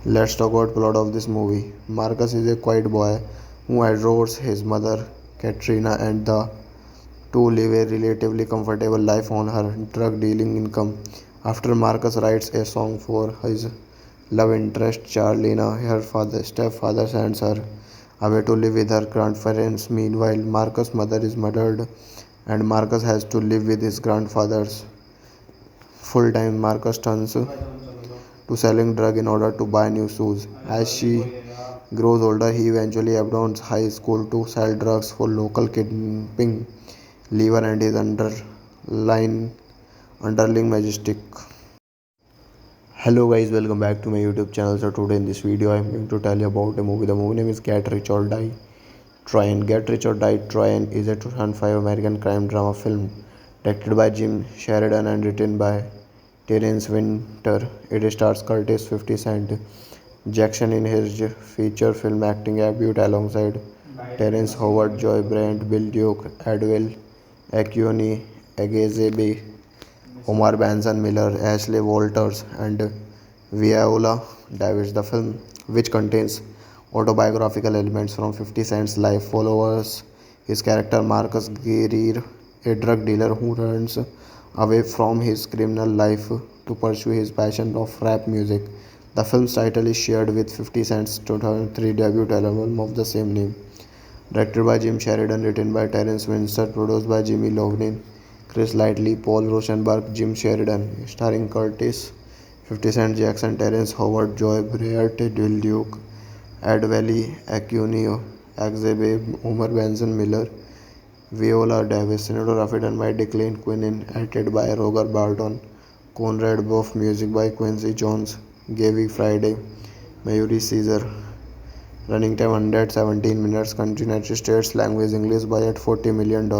Let's talk about plot of this movie. Marcus is a quiet boy who adores his mother Katrina, and the two live a relatively comfortable life on her drug dealing income. After Marcus writes a song for his love interest Charlena, her stepfather sends her away to live with her grandparents. Meanwhile, Marcus' mother is murdered and Marcus has to live with his grandfather's full time. Marcus turns to selling drugs in order to buy new shoes. As she grows older, he eventually abandons high school to sell drugs for local kidnapping Lever and his underling majestic. Hello guys, welcome back to my YouTube channel. So today in this video I'm going to tell you about a movie. The movie name is Get Rich or Die Trying. Get Rich or Die Trying is a 2005 American crime drama film directed by Jim Sheridan and written by Terence Winter. It stars Curtis 50 Cent Jackson in his feature film acting debut alongside Terence Howard, Joy Brandt, Bill Duke, Adwell Accioni, Agezebe, Omar Benson Miller, Ashley Walters, and Viola Davis. The film, which contains autobiographical elements from 50 Cent's life follows his character Marcus Greer, a drug dealer who runs away from his criminal life to pursue his passion of rap music. The film's title is shared with 50 Cent's 2003 debut album of the same name. Directed by Jim Sheridan, written by Terence Winter, produced by Jimmy Lovnin, Chris Lightley, Paul Rosenberg, Jim Sheridan, starring Curtis, 50 Cent Jackson, Terence Howard, Joy Breart, Dil Duke, Ed Valley, Acunio, Axebe, Homer Benson Miller, Viola Davis, cinematography done by Declan Quinn, edited by Roger Barton, Conrad Buff, music by Quincy Jones, Gaby Friday, Mayuri Caesar. Running time 117 minutes. Country United States. Language English. Budget $40 million.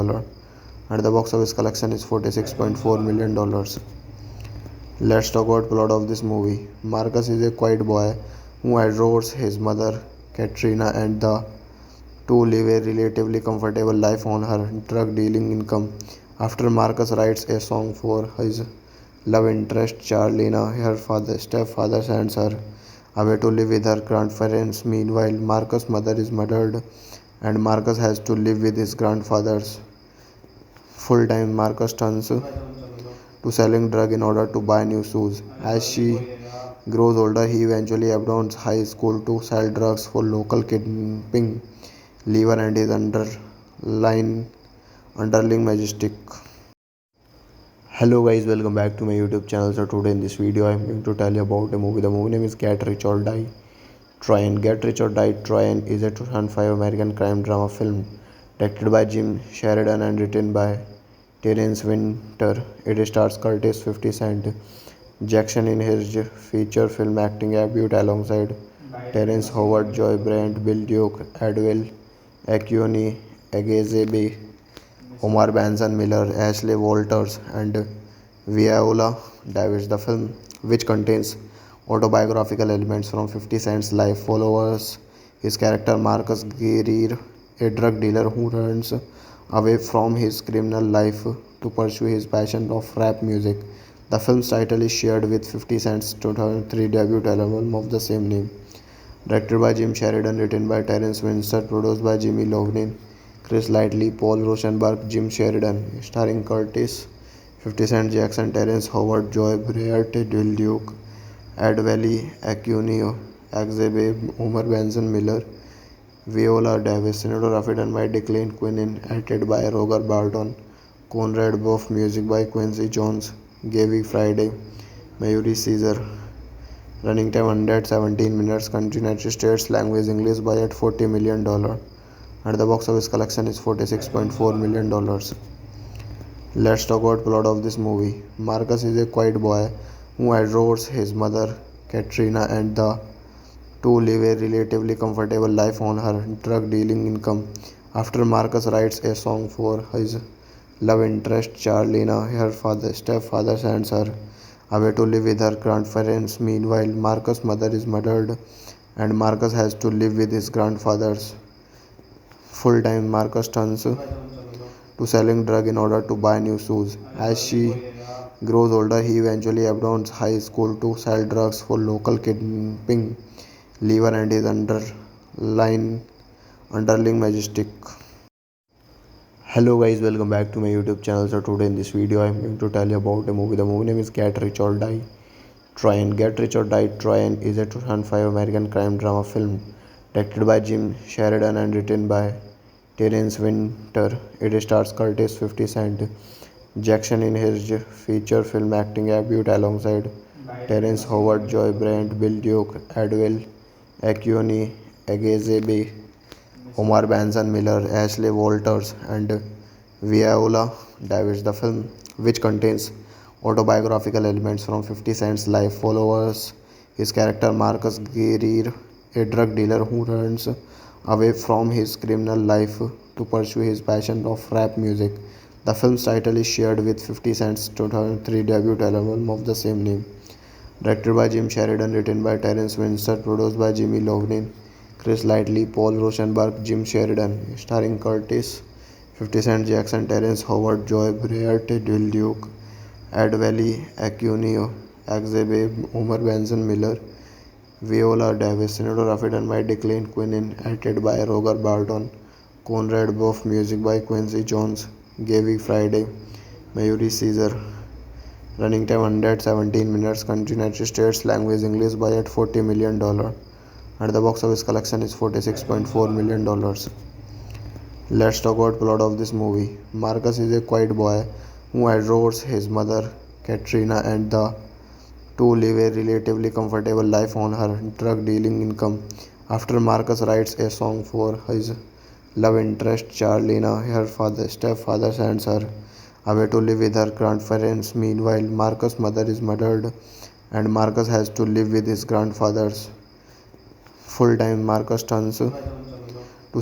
And the box office collection is $46.4 million. Let's talk about plot of this movie. Marcus is a quiet boy who adores his mother Katrina, and the two live a relatively comfortable life on her drug dealing income. After Marcus writes a song for his love interest Charlena, her stepfather sends her away to live with her grandparents. Meanwhile, Marcus' mother is murdered and Marcus has to live with his grandfather's full time. Marcus turns to selling drugs in order to buy new shoes. As she grows older, he eventually abandons high school to sell drugs for local kidnapping Lever and his underling majestic. Hello guys, welcome back to my YouTube channel. So today in this video I am going to tell you about a movie. The movie name is Get Rich or Die Tryon. Get Rich or Die Tryon is a 2005 American crime drama film directed by Jim Sheridan and written by Terence Winter. It stars Curtis 50 Cent Jackson in his feature film acting debut alongside Terence Howard, Joy Brent, Bill Duke, Adwell, Acuni, Agezebe, Omar Benson Miller, Ashley Walters, and Viola Davis. The film, which contains autobiographical elements from 50 Cent's life, follows his character Marcus Greer, a drug dealer who runs away from his criminal life to pursue his passion of rap music. The film's title is shared with 50 Cent's 2003 debut album of the same name. Directed by Jim Sheridan, written by Terence Winter, produced by Jimmy Lovnin, Chris Lightley, Paul Rosenberg, Jim Sheridan, starring Curtis, 50 Cent Jackson, Terence Howard, Joy Breart, Dil Duke, Ed Valley, Acunio, Axebe, Homer Benson Miller, Viola Davis, cinematography done by Declan Quinn, edited by Roger Barton, Conrad Buff, music by Quincy Jones, Gaby Friday, Mayuri Caesar. Running time 117 minutes. Country United States. Language English. Budget $40 million. And the box office collection is $46.4 million. Let's talk about plot of this movie. Marcus is a quiet boy who adores his mother Katrina, and the two live a relatively comfortable life on her drug dealing income. After Marcus writes a song for his love interest Charlena, her stepfather sends her away to live with her grandparents. Meanwhile, Marcus' mother is murdered and Marcus has to live with his grandfather's full time. Marcus turns to selling drugs in order to buy new shoes. As she grows older, he eventually abandons high school to sell drugs for local kidnapping Lever and his underling majestic. Hello guys, welcome back to my YouTube channel. So today in this video I am going to tell you about a movie. The movie name is Get Rich or Die Tryon. Get Rich or Die Tryon is a 2005 American crime drama film directed by Jim Sheridan and written by Terence Winter. It stars Curtis 50 Cent Jackson in his feature film acting debut alongside Terence Howard, Joy Brent, Bill Duke, Adwell, Acuni, Agezebe, Omar Benson Miller, Ashley Walters, and Viola Davis. The film, which contains autobiographical elements from 50 Cent's life, follows his character Marcus Greer, a drug dealer who runs away from his criminal life to pursue his passion of rap music. The film's title is shared with 50 Cent's 2003 debut album of the same name. Directed by Jim Sheridan, written by Terence Winter, produced by Jimmy Lovnin, Chris Lightley, Paul Rosenberg, Jim Sheridan, starring Curtis, 50 Cent Jackson, Terence Howard, Joy Breart, Dil Duke, Ed Valley, Acunio, Axebe, Homer Benson Miller, Viola Davis, cinematography done by Declan Quinn, edited by Roger Barton, Conrad Buff, music by Quincy Jones, Gaby Friday, Mayuri Caesar. Running time 117 minutes. Country United States. Language English. Budget $40 million. And the box office collection is $46.4 million. Let's talk about plot of this movie. Marcus is a quiet boy who adores his mother, Katrina, and the two live a relatively comfortable life on her drug dealing income. After Marcus writes a song for his love interest, Charlena, her stepfather sends her away to live with her grandparents. Meanwhile, Marcus' mother is murdered and Marcus has to live with his grandfather's full time. Marcus turns to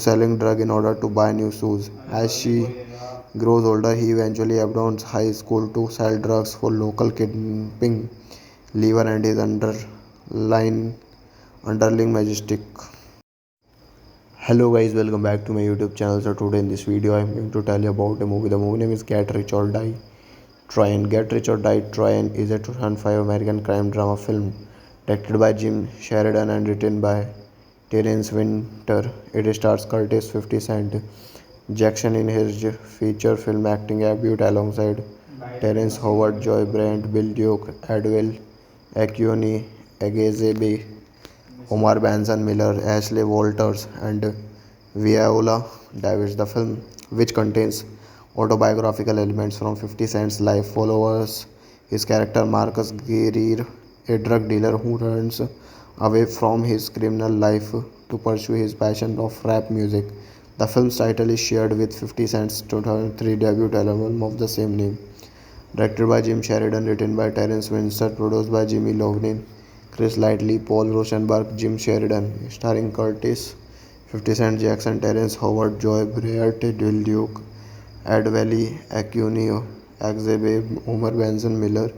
selling drugs in order to buy new shoes. As she grows older, he eventually abandons high school to sell drugs for local kidnapping Lever and his underling majestic. Hello guys, welcome back to my YouTube channel. So today in this video I'm going to tell you about a movie. The movie name is Get Rich or Die Tryon. Get Rich or Die Tryon is a 2005 American crime drama film directed by Jim Sheridan and written by Terence Winter. It stars Curtis 50 Cent Jackson in his feature film acting debut alongside Terrence Howard, Joy Brent, Bill Duke, Adwell Acuni, Agezebe, Omar Benson Miller, Ashley Walters, and Viola Davis. The film, which contains autobiographical elements from 50 Cent's life, follows his character Marcus Greer, a drug dealer who runs away from his criminal life to pursue his passion of rap music. The film's title is shared with 50 Cent's 2003 debut album of the same name. Directed by Jim Sheridan, written by Terence Winter, produced by Jimmy Lovnin, Chris Lightley, Paul Rosenberg, Jim Sheridan, starring Curtis, 50 Cent Jackson, Terrence Howard, Joy Breart, Bill Duke, Ed Valley, Acunio, Axebe, Omar Benson Miller,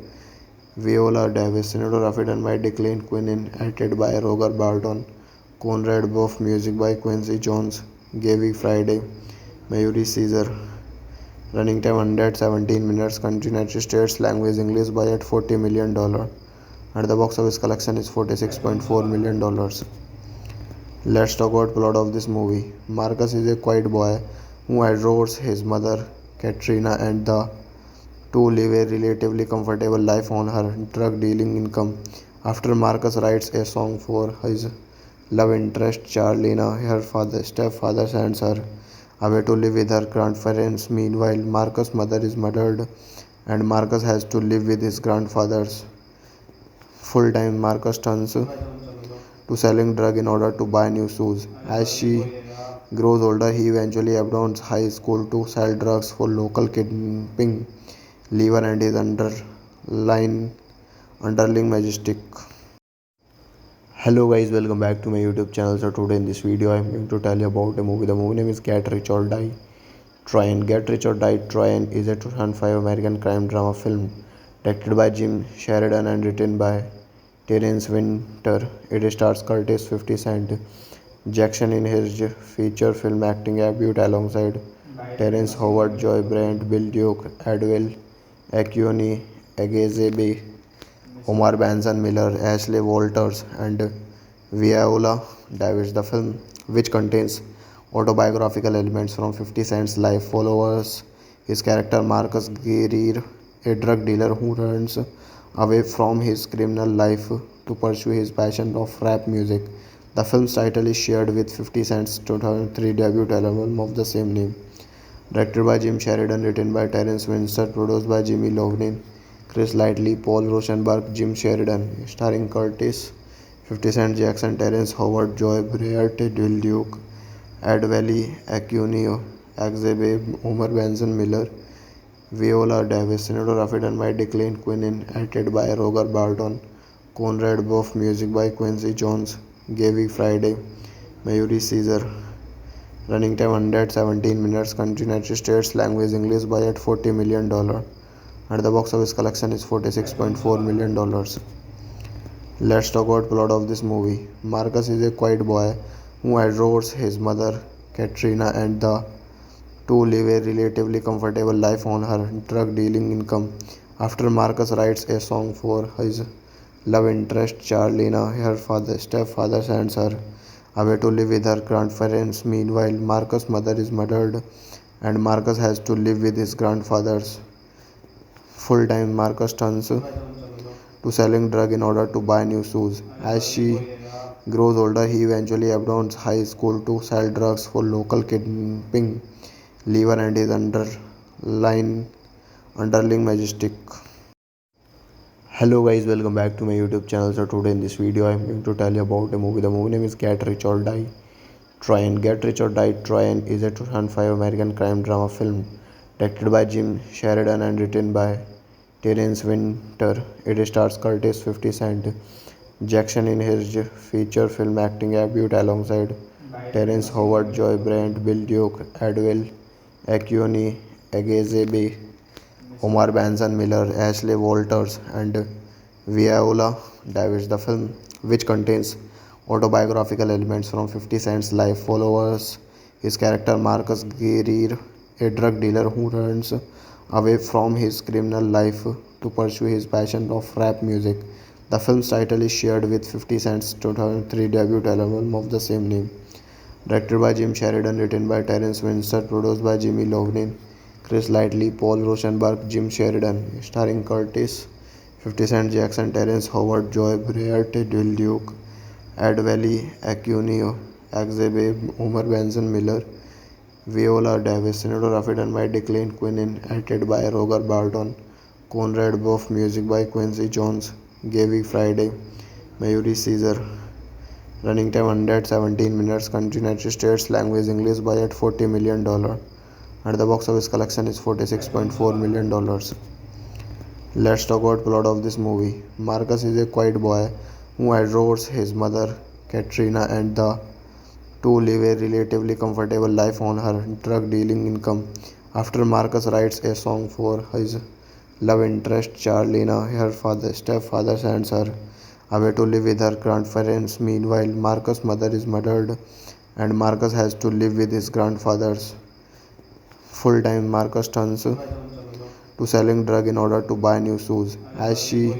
Viola Davis, cinematography done by Declan Quinn, edited by Roger Barton, Conrad Buff, music by Quincy Jones, Gaby Friday, Mayuri Caesar. Running time 117 minutes. Country United States. Language English. Budget $40 million. And the box office collection is $46.4 million. Let's talk about plot of this movie. Marcus is a quiet boy who adores his mother, Katrina, and the two live a relatively comfortable life on her drug dealing income. After Marcus writes a song for his love interest, Charlena, her stepfather sends her away to live with her grandparents. Meanwhile, Marcus' mother is murdered and Marcus has to live with his grandfather's full time. Marcus turns to selling drugs in order to buy new shoes. As she grows older, he eventually abandons high school to sell drugs for local kidnapping Lever and his underling majestic. Hello guys, welcome back to my YouTube channel. So today in this video I'm going to tell you about a movie. The movie name is Get Rich or Die Tryon. Get Rich or Die Tryon is a 2005 American crime drama film directed by Jim Sheridan and written by Terence Winter. It stars Curtis 50 Cent Jackson in his feature film acting debut alongside Terrence Howard, Joy Brent, Bill Duke, Adwell Acuni, Agezebe, Omar Benson Miller, Ashley Walters, and Viola Davis. The film, which contains autobiographical elements from 50 Cent's life, follows his character Marcus Greer, a drug dealer who runs away from his criminal life to pursue his passion of rap music. The film's title is shared with 50 Cent's 2003 debut album of the same name. Directed by Jim Sheridan, written by Terence Winter, produced by Jimmy Lovnin, Chris Lightley, Paul Rosenberg, Jim Sheridan, starring Curtis, 50 Cent Jackson, Terrence Howard, Joy Breart, Bill Duke, Ed Valley, Acunio, Axebe, Omar Benson Miller, Viola Davis, cinematography done by Declan Quinn, edited by Roger Barton, Conrad Buff, music by Quincy Jones, Gaby Friday, Mayuri Caesar. Running time 117 minutes. Country United States. Language English. Budget $40 million. And the box office collection is $46.4 million. Let's talk about plot of this movie. Marcus is a quiet boy who adores his mother, Katrina, and the two live a relatively comfortable life on her drug dealing income. After Marcus writes a song for his love interest Charlena. Her stepfather sends her away to live with her grandparents. Meanwhile, Marcus' mother is murdered, and Marcus has to live with his grandfather's full time. Marcus turns to selling drug in order to buy new shoes. As she grows older, he eventually abandons high school to sell drugs for local kidnapping Lever and his underling majestic. Hello guys, welcome back to my YouTube channel. So today in this video I am going to tell you about a movie. The movie name is Get Rich or Die Tryon. Get Rich or Die Tryon is a 2005 American crime drama film directed by Jim Sheridan and written by Terence Winter. It stars Curtis 50 Cent Jackson in his feature film acting debut alongside Terrence Howard, Joy Brent, Bill Duke, Adwell Acuni, Agezebe, Omar Benson Miller, Ashley Walters, and Viola Davis. The film, which contains autobiographical elements from 50 Cent's life, follows his character Marcus Greer, a drug dealer who runs away from his criminal life to pursue his passion of rap music. The film's title is shared with 50 Cent's 2003 debut album of the same name. Directed by Jim Sheridan, written by Terence Winter, produced by Jimmy Lovnin, Chris Lightley, Paul Rosenberg, Jim Sheridan, starring Curtis, 50 Cent Jackson, Terrence Howard, Joy Briart, Dil Duke, Ed Valley, Acunio, Axebe, Homer Benson Miller, Viola Davis, cinematography done by Declan Quinn, edited by Roger Barton, Conrad Buff, music by Quincy Jones, Gaby Friday, Mayuri Caesar. Running time 117 minutes. Country United States. Language English. Budget $40 million. And the box office collection is $46.4 million. Let's talk about plot of this movie. Marcus is a quiet boy who adores his mother Katrina, and the two live a relatively comfortable life on her drug dealing income. After Marcus writes a song for his love interest Charlena, her stepfather sends her away to live with her grandparents. Meanwhile, Marcus' mother is murdered, and Marcus has to live with his grandfather's full time. Marcus turns to selling drug in order to buy new shoes. As she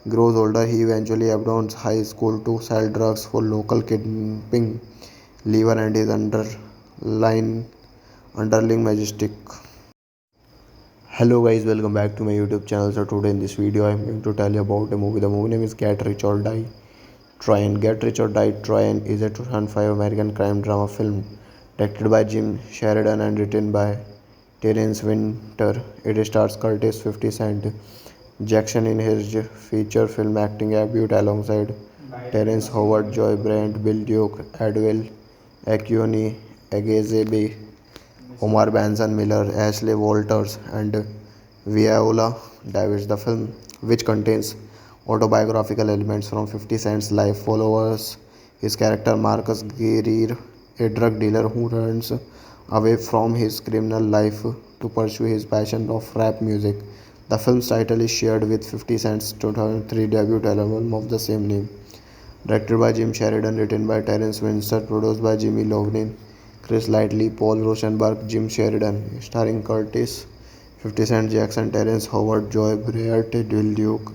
grows older, he eventually abandons high school to sell drugs for local kidnapping Lever and his underling majestic. Hello guys, welcome back to my YouTube channel. So today in this video I am going to tell you about a movie. The movie name is Get Rich or Die Tryon. Get Rich or Die Tryon is a 2005 American crime drama film directed by Jim Sheridan and written by Terence Winter. It stars Curtis 50 Cent Jackson in his feature film acting debut alongside Terrence Howard, Joy Brent, Bill Duke, Adwell Acuni, Agezebe, Omar Benson Miller, Ashley Walters, and Viola Davis. The film, which contains autobiographical elements from 50 Cent's life, follows his character Marcus Greer, a drug dealer who runs away from his criminal life to pursue his passion of rap music. The film's title is shared with 50 Cent's 2003 debut album of the same name. Directed by Jim Sheridan, written by Terence Winter, produced by Jimmy Lovnin, Chris Lightley, Paul Rosenberg, Jim Sheridan, starring Curtis, 50 Cent Jackson, Terrence Howard, Joy Briart, Dil Duke,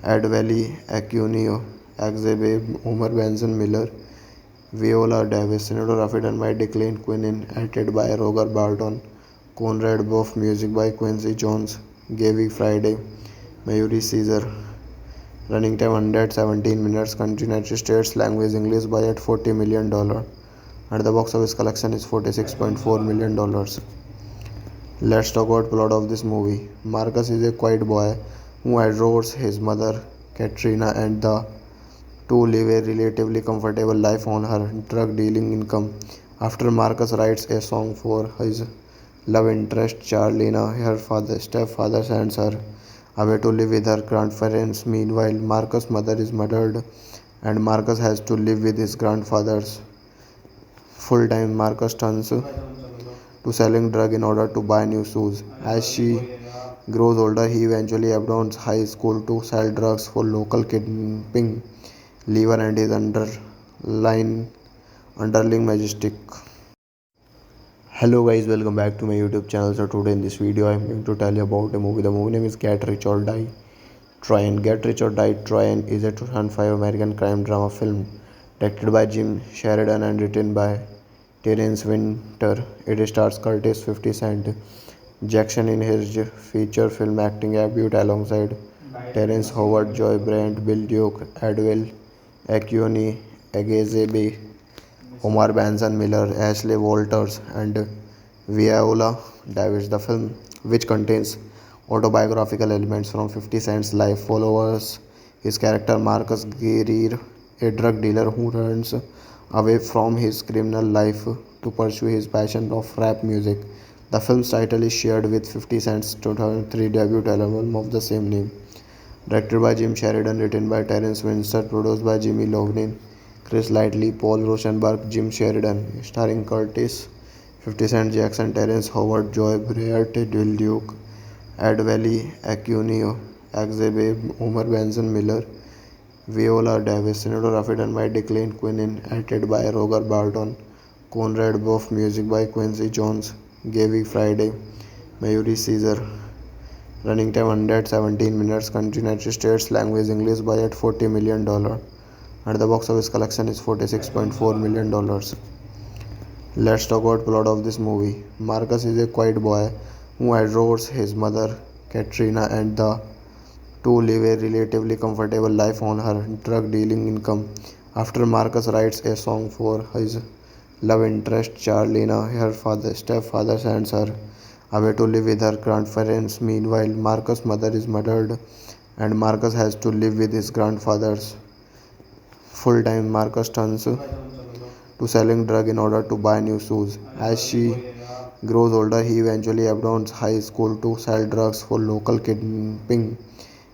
Ed Valley, Acunio, Axebe, Homer Benson Miller, Viola Davis, cinematography done by Declan Quinn, edited by Roger Barton, Conrad Buff, music by Quincy Jones, Gaby Friday, Mayuri Caesar. Running time 117 minutes. Country United States. Language English. Budget $40 million. And the box office collection is $46.4 million. Let's talk about plot of this movie. Marcus is a quiet boy who adores his mother Katrina, and the two live a relatively comfortable life on her drug dealing income. After Marcus writes a song for his love interest Charlena, her stepfather sends her away to live with her grandparents. Meanwhile, Marcus' mother is murdered, and Marcus has to live with his grandfather's full time. Marcus turns to selling drug in order to buy new shoes. As she grows older, he eventually abandons high school to sell drugs for local kidnapping Lever and his underling majestic. Hello guys, welcome back to my YouTube channel. So today in this video I am going to tell you about a movie. The movie name is Get Rich or Die Tryon, Get Rich or Die Tryon is a 2005 American crime drama film directed by Jim Sheridan and written by Terence Winter. It stars Curtis 50 Cent Jackson in his feature film acting debut alongside Terence Howard, Joy Brandt, Bill Duke, Adwell Acuni, Agezebe, Omar Benson Miller, Ashley Walters, and Viola Davis. The film, which contains autobiographical elements from 50 Cent's life, follows his character Marcus Greer, a drug dealer who runs away from his criminal life to pursue his passion of rap music. The film's title is shared with 50 Cent's 2003 debut album of the same name. Directed by Jim Sheridan, written by Terence Winter, produced by Jimmy Lovnin, Chris Lightley, Paul Rosenberg, Jim Sheridan, starring Curtis, 50 Cent Jackson, Terence Howard, Joy Briart, Dil Duke, Ed Valley, Acunio, Axebe, Homer Benson Miller, Viola Davis, cinematography done by Declan Quinn, edited by Roger Barton, Conrad Buff, music by Quincy Jones, Gaby Friday, Mayuri Caesar. Running time 117 minutes. Country United States. Language English. Budget $40 million. And the box office collection is $46.4 million. Let's talk about plot of this movie. Marcus is a quiet boy who adores his mother Katrina, and the two live a relatively comfortable life on her drug dealing income. After Marcus writes a song for his love interest Charlena, her stepfather sends her away to live with her grandparents. Meanwhile, Marcus' mother is murdered and Marcus has to live with his grandfather's full time. Marcus turns to selling drugs in order to buy new shoes. As she grows older, he eventually abandons high school to sell drugs for local kidnapping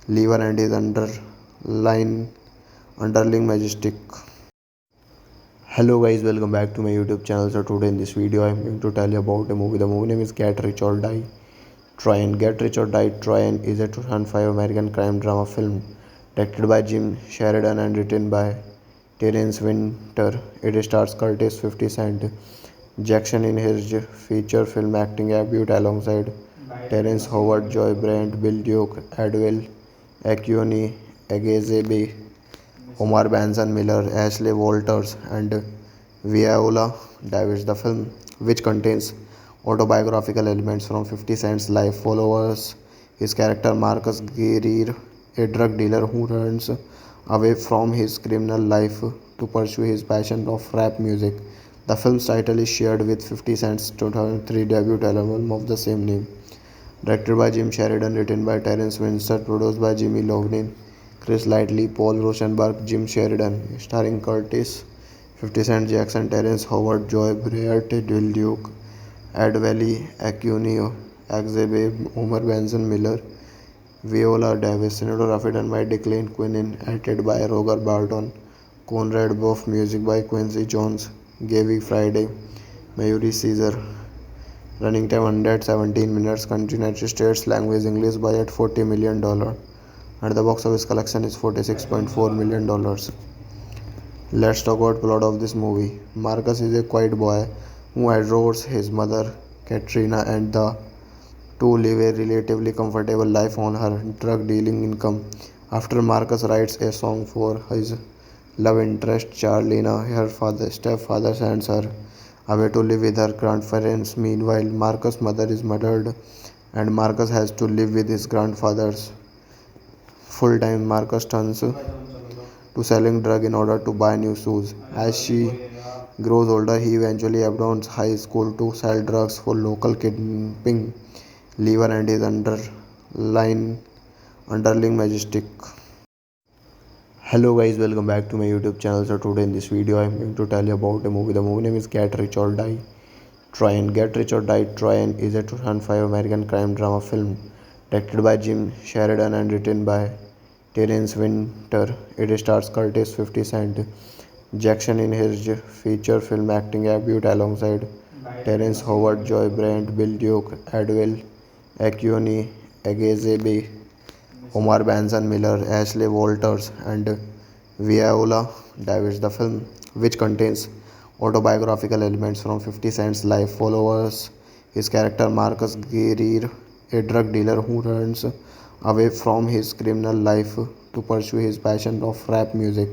lever and his underling majestic. Hello guys, welcome back to my YouTube channel. So today in this video I am going to tell you about a movie. The movie name is Get Rich or Die Tryon. Get Rich or Die Tryon is a 2005 American crime drama film directed by Jim Sheridan and written by Terence Winter. It stars Curtis 50 Cent Jackson in his feature film acting debut alongside Terence Howard, Joy Brandt, Bill Duke, Adwell Acuni, Agezebe, Omar Benson Miller, Ashley Walters, and Viola Davis. The film, which contains autobiographical elements from 50 Cent's life, follows his character Marcus Greer, a drug dealer who runs away from his criminal life to pursue his passion of rap music. The film's title is shared with 50 Cent's 2003 debut album of the same name. Directed by Jim Sheridan, written by Terence Winter, produced by Jimmy Lovnin, Chris Lightley, Paul Rosenberg, Jim Sheridan, starring Curtis, 50 Cent Jackson, Terence Howard, Joy Briart, Dil Duke, Ed Valley, Acunio, Axebe, Homer Benson Miller, Viola Davis, cinematography done by Declan Quinn, edited by Roger Barton, Conrad Buff, music by Quincy Jones, Gaby Friday, Mayuri Caesar. Running time 117 minutes. Country United States. Language English. Budget $40 million. And the box office collection is $46.4 million. Let's talk about plot of this movie. Marcus is a quiet boy who adores his mother Katrina, and the two live a relatively comfortable life on her drug dealing income. After Marcus writes a song for his love interest Charlena, her stepfather sends her away to live with her grandparents. Meanwhile, Marcus' mother is murdered and Marcus has to live with his grandfather's full time. Marcus turns to selling drugs in order to buy new shoes. As she grows older, he eventually abandons high school to sell drugs for local kidnapping lever and his underling majestic. Hello guys, welcome back to my YouTube channel. So today in this video I am going to tell you about a movie. The movie name is Get Rich or Die Tryon. Get Rich or Die Tryon is a 2005 American crime drama film directed by Jim Sheridan and written by Terence Winter. It stars Curtis 50 Cent Jackson in his feature film acting debut alongside Terence Howard, Joy Brandt, Bill Duke, Adwell Acuni, Agezebe, Omar Benson Miller, Ashley Walters, and Viola Davis. The film, which contains autobiographical elements from 50 Cent's life, follows his character Marcus Greer, a drug dealer who runs away from his criminal life to pursue his passion of rap music.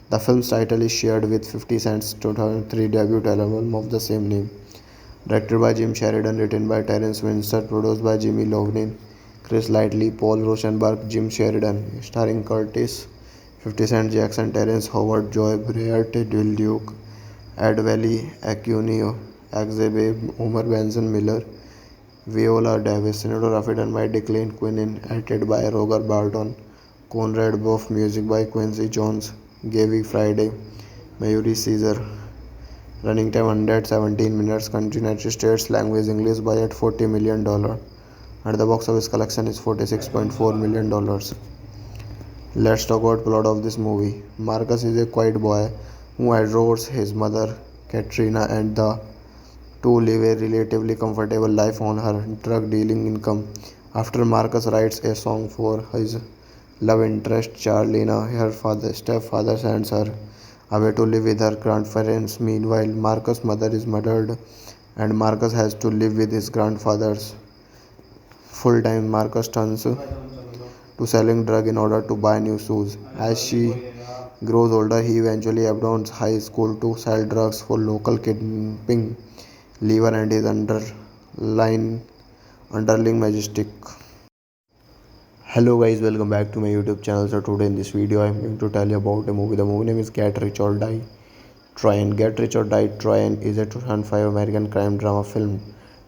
The film's title is shared with 50 Cent's 2003 debut album of the same name. Directed by Jim Sheridan, written by Terence Winter, produced by Jimmy Lovnin, Chris Lightley, Paul Rosenberg, Jim Sheridan, starring Curtis, 50 Cent Jackson, Terence Howard, Joy Breart, Will Duke, Ed Valley, Acunio, Axebe, Homer Benson Miller, Viola Davis, cinematography done by Declan Quinn, edited by Roger Barton, Conrad Buff, music by Quincy Jones, Gaby Friday, Mayuri Caesar. Running time 117 minutes. Country United States. Language English. Budget $40 million. And the box office collection is $46.4 million. Let's talk about plot of this movie. Marcus is a quiet boy who adores his mother Katrina, and the two live a relatively comfortable life on her drug dealing income. After Marcus writes a song for his love interest Charlena, her stepfather sends her away to live with her grandparents. Meanwhile, Marcus' mother is murdered and Marcus has to live with his grandfather's full time. Marcus turns to selling drugs in order to buy new shoes. As she grows older, he eventually abandons high school to sell drugs for local kidnapping Lever and his underling majestic. Hello guys, welcome back to my YouTube channel. So today in this video I'm going to tell you about a movie. The movie name is Get Rich or Die Tryon. Get Rich or Die Tryon is a 2005 American crime drama film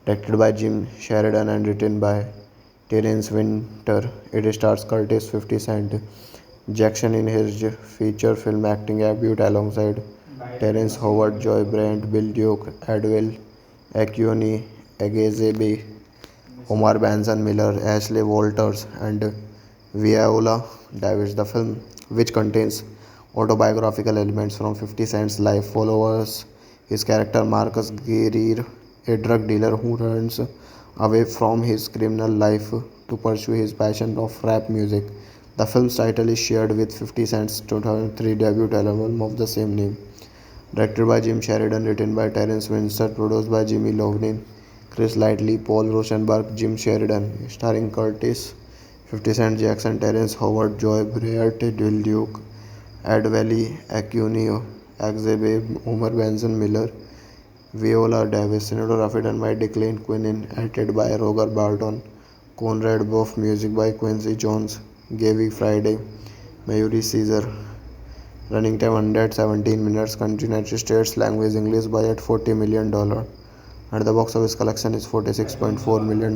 directed by Jim Sheridan and written by Terence Winter. It stars Curtis 50 Cent Jackson in his feature film acting debut alongside Terence Howard, Joy Brent, Bill Duke, Adwell, Acuni, Agezebe, Omar Benson Miller, Ashley Walters, and Viola Davis. The film, which contains autobiographical elements from 50 Cent's life, follows his character Marcus Guerrier, a drug dealer who runs away from his criminal life to pursue his passion of rap music. The film's title is shared with 50 Cent's 2003 debut album of the same name. Directed by Jim Sheridan, written by Terence Winter, produced by Jimmy Lovnin, Chris Lightley, Paul Rosenberg, Jim Sheridan, starring Curtis, 50 Cent Jackson, Terence Howard, Joy Breart, Will Duke, Ed Valley, Acunio, Axebe, Homer Benson Miller, Viola Davis, cinematography done by Declan Quinn, edited by Roger Barton, Conrad Buff, music by Quincy Jones, Gaby Friday, Mayuri Caesar. Running time 117 minutes. Country United States. Language English. Budget $40 million. And the box office collection is $46.4 million.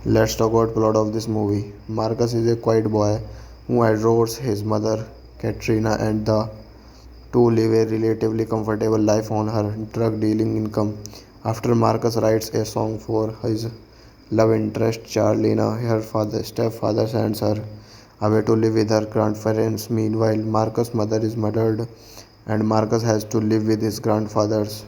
Let's talk about plot of this movie. Marcus is a quiet boy who adores his mother Katrina, and the two live a relatively comfortable life on her drug dealing income. After Marcus writes a song for his love interest Charlena, her stepfather sends her away to live with her grandparents. Meanwhile, Marcus' mother is murdered and Marcus has to live with his grandfather's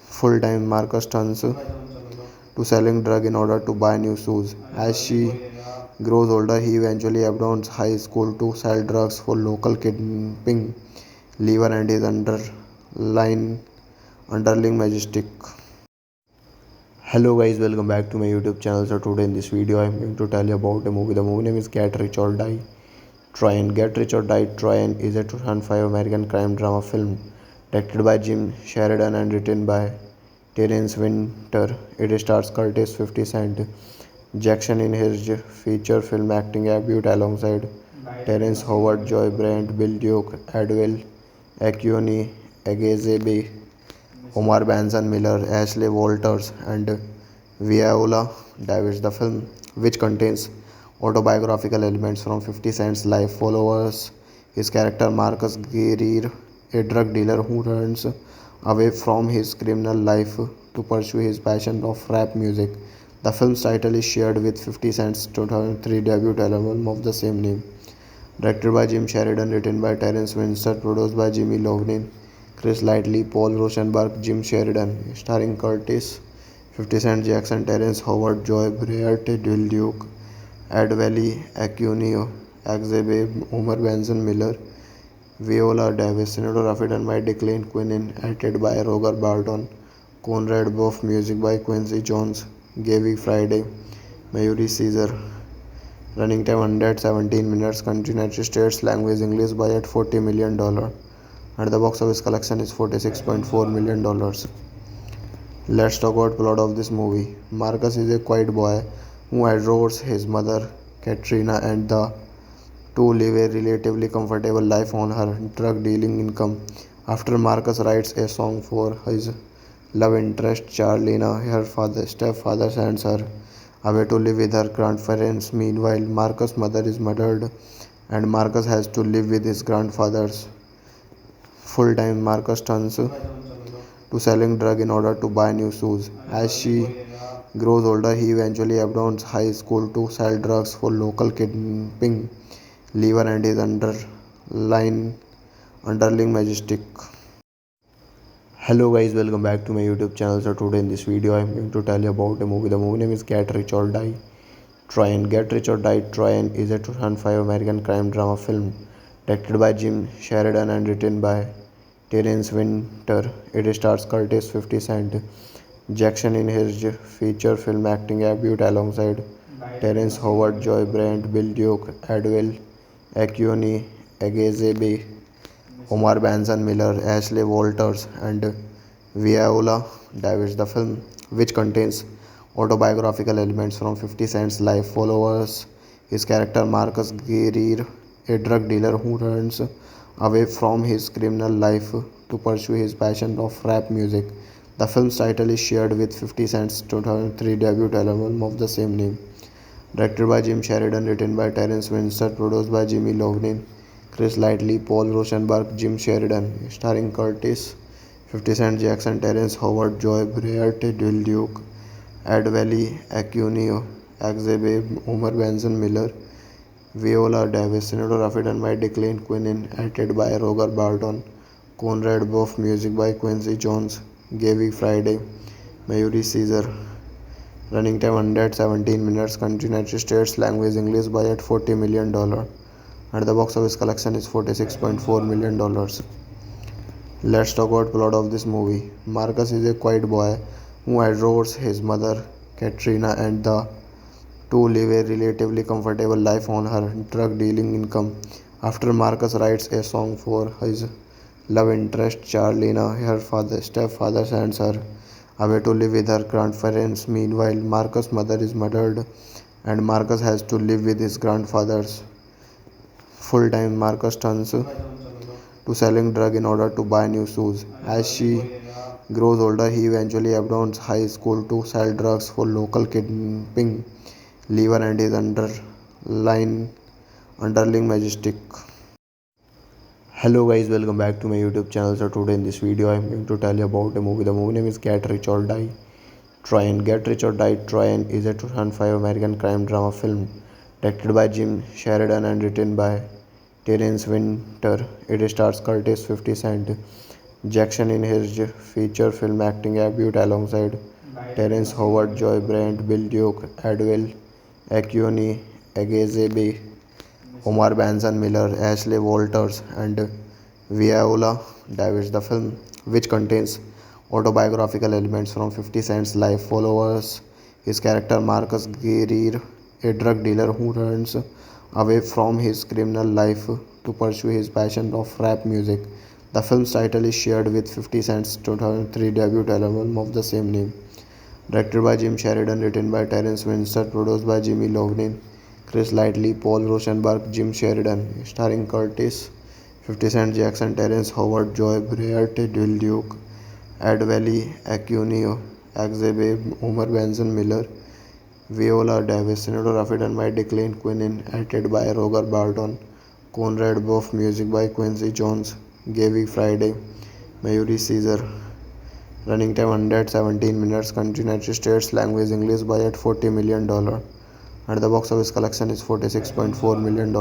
full time. Marcus turns to selling drugs in order to buy new shoes. As she grows older, he eventually abandons high school to sell drugs for local kidnapping Lever and his underling majestic. Hello guys, welcome back to my YouTube channel. So today in this video I'm going to tell you about a movie. The movie name is Get Rich or Die Tryon. Get Rich or Die Tryon is a 2005 American crime drama film directed by Jim Sheridan and written by Terence Winter. It stars Curtis 50 Cent Jackson in his feature film acting debut alongside Terence Howard, Joy Brent, Bill Duke, Adwell, Acuni, Agezebe, Omar Benson Miller, Ashley Walters, and Viola Davis. The film, which contains autobiographical elements from 50 Cent's life, follows his character Marcus Guerrier, a drug dealer who runs away from his criminal life to pursue his passion of rap music. The film's title is shared with 50 Cent's 2003 debut album of the same name. Directed by Jim Sheridan, written by Terence Winter, produced by Jimmy Lovnin, Chris Lightley, Paul Rosenberg, Jim Sheridan, starring Curtis, 50 Cent Jackson, Terence Howard, Joy Breart, Will Duke, Ed Valley, Acunio, Axebe, Homer Benson Miller, Viola Davis, cinematography done by Declan Quinn, edited by Roger Barton, Conrad Buff, music by Quincy Jones, Gaby Friday, Mayuri Caesar. Running time 117 minutes. Country United States. Language English. Budget $40 million. And the box office collection is $46.4 million. Let's talk about plot of this movie. Marcus is a quiet boy who adores his mother, Katrina, and the two live a relatively comfortable life on her drug dealing income. After Marcus writes a song for his love interest, Charlena, her stepfather sends her away to live with her grandparents. Meanwhile, Marcus' mother is murdered and Marcus has to live with his grandfather's full time. Marcus turns to selling drugs in order to buy new shoes. As she grows older, he eventually abandons high school to sell drugs for local kidnapping Lever and his underling majestic. Hello guys, welcome back to my YouTube channel. So today in this video I'm going to tell you about a movie. The movie name is Get Rich or Die Tryon. Get Rich or Die Tryon is a 2005 American crime drama film directed by Jim Sheridan and written by Terence Winter. It stars Curtis 50 Cent Jackson in his feature film acting debut alongside Terrence Howard, Joy Brent, Bill Duke, Adwell Acuni, Agezebe, Omar Benson Miller, Ashley Walters, and Viola Davis. The film, which contains autobiographical elements from 50 Cent's life, follows his character Marcus Greer, a drug dealer who runs away from his criminal life to pursue his passion of rap music. The film's title is shared with 50 Cent's 2003 debut album of the same name. Directed by Jim Sheridan, written by Terence Winter, produced by Jimmy Lovnin, Chris Lightley, Paul Rosenberg, Jim Sheridan, starring Curtis, 50 Cent Jackson, Terrence Howard, Joy Breart, Dil Duke, Ed Valley, Acunio, Axebe, Omar Benson Miller, Viola Davis, cinematography done by Declan Quinn, edited by Roger Barton, Conrad Buff, music by Quincy Jones, Gaby Friday, Mayuri Caesar. Running time 117 minutes. Country United States. Language English. Budget $40 million. And the box office collection is $46.4 million. Let's talk about plot of this movie. Marcus is a quiet boy who adores his mother, Katrina, and the two live a relatively comfortable life on her drug dealing income. After Marcus writes a song for his love interest, Charlena, her stepfather sends her away to live with her grandparents. Meanwhile, Marcus' mother is murdered and Marcus has to live with his grandfather's full time. Marcus turns to selling drugs in order to buy new shoes. As she grows older, he eventually abandons high school to sell drugs for local kidnapping Lever and his underling majestic. Hello guys, welcome back to my YouTube channel. So today in this video I'm going to tell you about a movie. The movie name is Get Rich or Die Tryon. Get Rich or Die Tryon is a 2005 American crime drama film directed by Jim Sheridan and written by Terence Winter. It stars Curtis 50 Cent Jackson in his feature film acting debut alongside Terrence Howard, Joy Brent, Bill Duke, Adwell Acuni, Agezebe, Omar Benson Miller, Ashley Walters, and Viola Davis. The film, which contains autobiographical elements from 50 Cent's life, follows his character Marcus Greer, a drug dealer who runs away from his criminal life to pursue his passion of rap music. The film's title is shared with 50 Cent's 2003 debut album of the same name. Directed by Jim Sheridan, written by Terence Winter, produced by Jimmy Lovnin, Chris Lightley, Paul Rosenberg, Jim Sheridan, starring Curtis, 50 Cent Jackson, Terrence Howard, Joy Breart, Dil Duke, Ed Valley, Acunio, Axebe, Omar Benson Miller, Viola Davis, cinematography done by Declan Quinn, edited by Roger Barton, Conrad Buff, music by Quincy Jones, Gaby Friday, Mayuri Caesar. Running time 117 minutes. Country United States. Language English. Budget $40 million. And the box office collection is $46.4 million.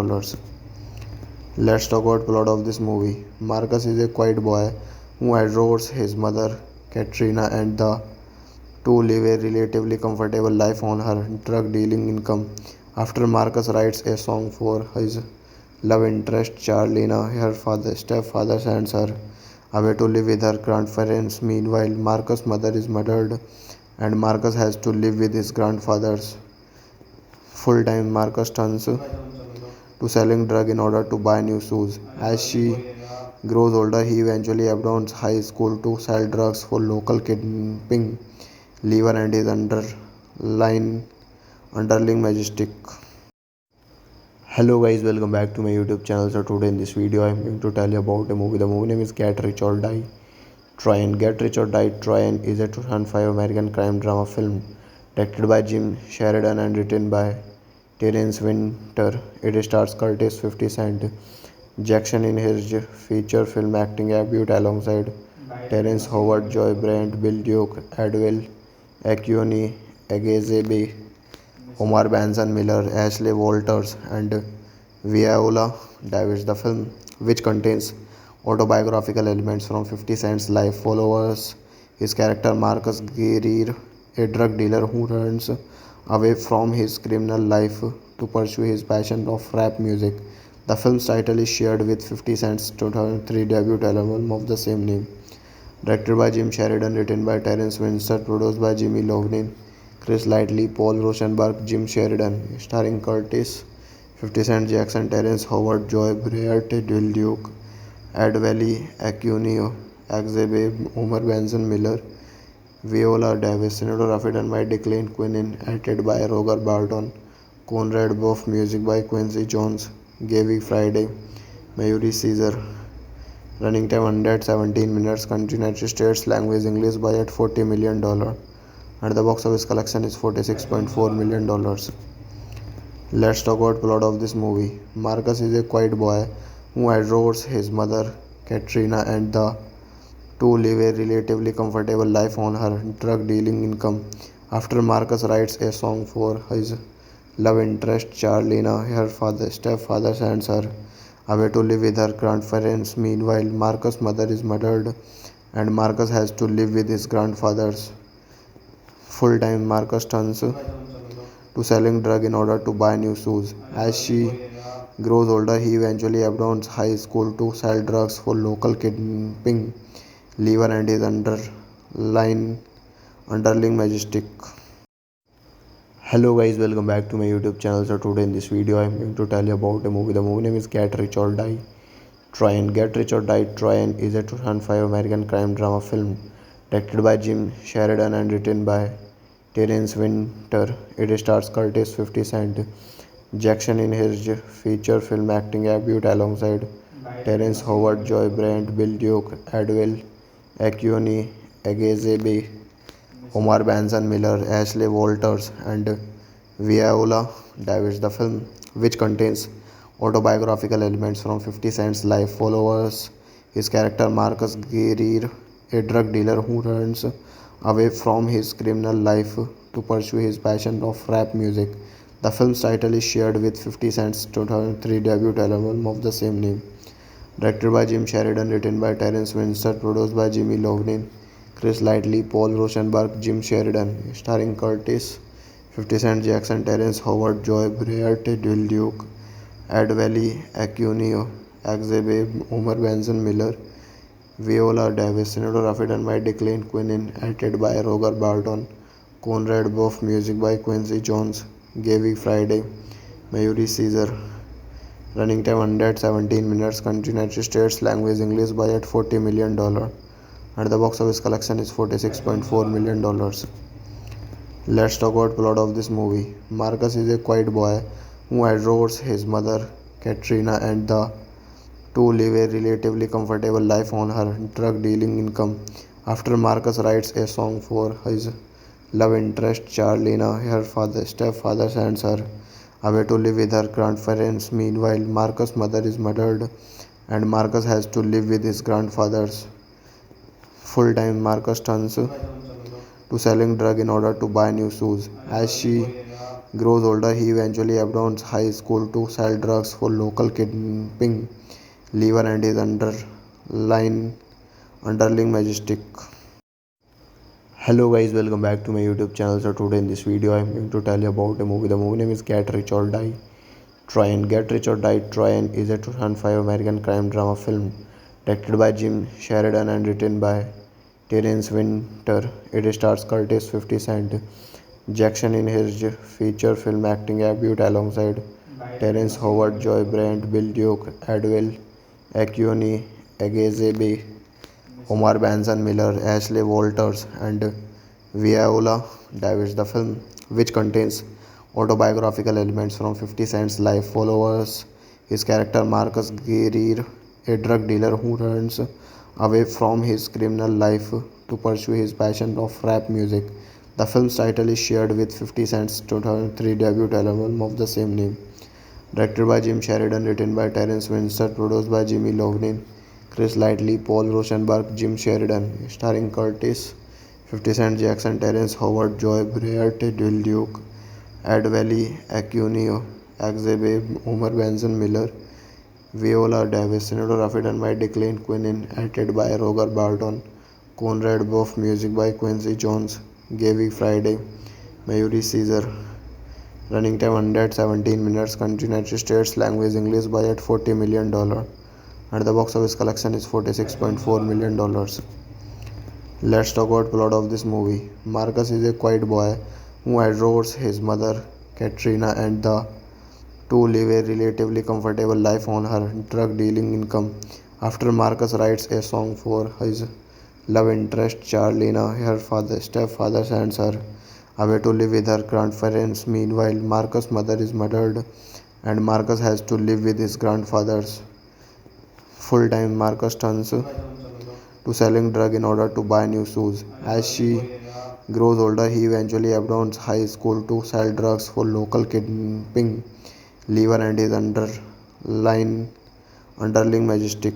Let's talk about plot of this movie. Marcus is a quiet boy who adores his mother, Katrina, and the two live a relatively comfortable life on her drug dealing income. After Marcus writes a song for his love interest, Charlena, her stepfather sends her away to live with her grandparents. Meanwhile, Marcus' mother is murdered and Marcus has to live with his grandfather's Full-time Marcus turns to selling drug in order to buy new shoes. As she grows older, he eventually abandons high school to sell drugs for local kidnapping Lever and his underling majestic. Hello guys, welcome back to my YouTube channel. So today in this video I'm going to tell you about a movie. The movie name is Get Rich or Die Trying. Get Rich or Die Trying is a 2005 American crime drama film directed by Jim Sheridan and written by Terence Winter. It stars Curtis 50 Cent Jackson in his feature film acting debut alongside Terence Howard, Joy Brandt, Bill Duke, Adwell Acuni, Agezebe, Omar Benson Miller, Ashley Walters, and Viola Davis. The film, which contains autobiographical elements from 50 Cent's life, follows his character Marcus Greer, a drug dealer who runs away from his criminal life to pursue his passion of rap music. The film's title is shared with 50 Cent's 2003 debut album of the same name. Directed by Jim Sheridan, written by Terence Winter, produced by Jimmy Lovnin, Chris Lightley, Paul Rosenberg, Jim Sheridan, starring Curtis, 50 Cent Jackson, Terence Howard, Joy Briart, Dil Duke, Ed Valley, Acunio, Axebe, Omar Benson Miller, Viola Davis, cinematography done by Declan Quinn, edited by Roger Barton, Conrad Buff, music by Quincy Jones, Gaby Friday, Mayuri Caesar. Running time 117 minutes. Country United States. Language English. Budget $40 million. And the box office collection is $46.4 million. Let's talk about plot of this movie. Marcus is a quiet boy who adores his mother Katrina, and the two live a relatively comfortable life on her drug dealing income. After Marcus writes a song for his love interest Charlena, her stepfather sends her away to live with her grandparents. Meanwhile, Marcus' mother is murdered and Marcus has to live with his grandfather's. Full-time Marcus turns to selling drug in order to buy new shoes. As she grows older, he eventually abandons high school to sell drugs for local kidnapping Lever and his underling majestic. Hello guys, welcome back to my YouTube channel. So today in this video I'm going to tell you about a movie. The movie name is Get Rich or Die Trying. Get Rich or Die Trying is a 2005 American crime drama film directed by Jim Sheridan and written by Terence Winter. It stars Curtis 50 Cent Jackson in his feature film acting debut alongside Terence Howard, Joy Brandt, Bill Duke, Adwell Acuni, Agezebe, Omar Benson Miller, Ashley Walters, and Viola Davis. The film, which contains autobiographical elements from 50 Cent's life, follows his character Marcus Greer, a drug dealer who runs away from his criminal life to pursue his passion of rap music. The film's title is shared with 50 Cent's 2003 debut album of the same name. Directed by Jim Sheridan, written by Terence Winter, produced by Jimmy Lovnin, Chris Lightley, Paul Rosenberg, Jim Sheridan, starring Curtis, 50 Cent Jackson, Terence Howard, Joy Briart, Dil Duke, Ed Valley, Acunio, Axebe, Omar Benson Miller, Viola Davis, cinematography done by Declan Quinn, edited by Roger Barton, Conrad Buff, music by Quincy Jones, Gaby Friday, Mayuri Caesar. Running time 117 minutes. Country United States. Language English. Budget $40 million. And the box office collection is $46.4 million. Let's talk about plot of this movie. Marcus is a quiet boy who adores his mother Katrina, and the two live a relatively comfortable life on her drug dealing income. After Marcus writes a song for his love interest Charlena, her stepfather sends her away to live with her grandparents. Meanwhile, Marcus' mother is murdered and Marcus has to live with his grandfather's. Full-time Marcus turns to selling drug in order to buy new shoes. As she grows older, he eventually abandons high school to sell drugs for local kidnapping Lever and his underling majestic. Hello guys, welcome back to my YouTube channel. So today in this video I'm going to tell you about a movie. The movie name is Get Rich or Die Trying. Get Rich or Die Trying is a 2005 American crime drama film directed by Jim Sheridan and written by Terence Winter. It stars Curtis 50 Cent Jackson in his feature film acting debut alongside Terence Howard, Joy Brent, Bill Duke, Adwell, Acuni, Egezebe, Omar Benson Miller, Ashley Walters, and Viola Davis. The film, which contains autobiographical elements from 50 Cent's life, follows his character Marcus Greer, a drug dealer who runs away from his criminal life to pursue his passion of rap music. The film's title is shared with 50 Cent's 2003 debut album of the same name. Directed by Jim Sheridan, written by Terence Winter, produced by Jimmy Iovine, Chris Lightley, Paul Rosenberg, Jim Sheridan, starring Curtis, 50 Cent Jackson, Terence Howard, Joy Briart, Dil Duke, Ed Valley, Acunio, Axebe, Homer Benson Miller, Viola Davis, cinematography done by Declan Quinn, edited by Roger Barton, Conrad Buff, music by Quincy Jones, Gaby Friday, Mayuri Caesar. Running time 117 minutes. Country United States. Language English. Budget $40 million. And the box office collection is $46.4 million. Let's talk about plot of this movie. Marcus is a quiet boy who adores his mother Katrina, and the two live a relatively comfortable life on her drug dealing income. After Marcus writes a song for his love interest Charlena, her stepfather sends her away to live with her grandparents. Meanwhile, Marcus' mother is murdered and Marcus has to live with his grandfather's full time. Marcus turns to selling drugs in order to buy new shoes. As she grows older, he eventually abandons high school to sell drugs for local kidnapping Lever and his underling majestic.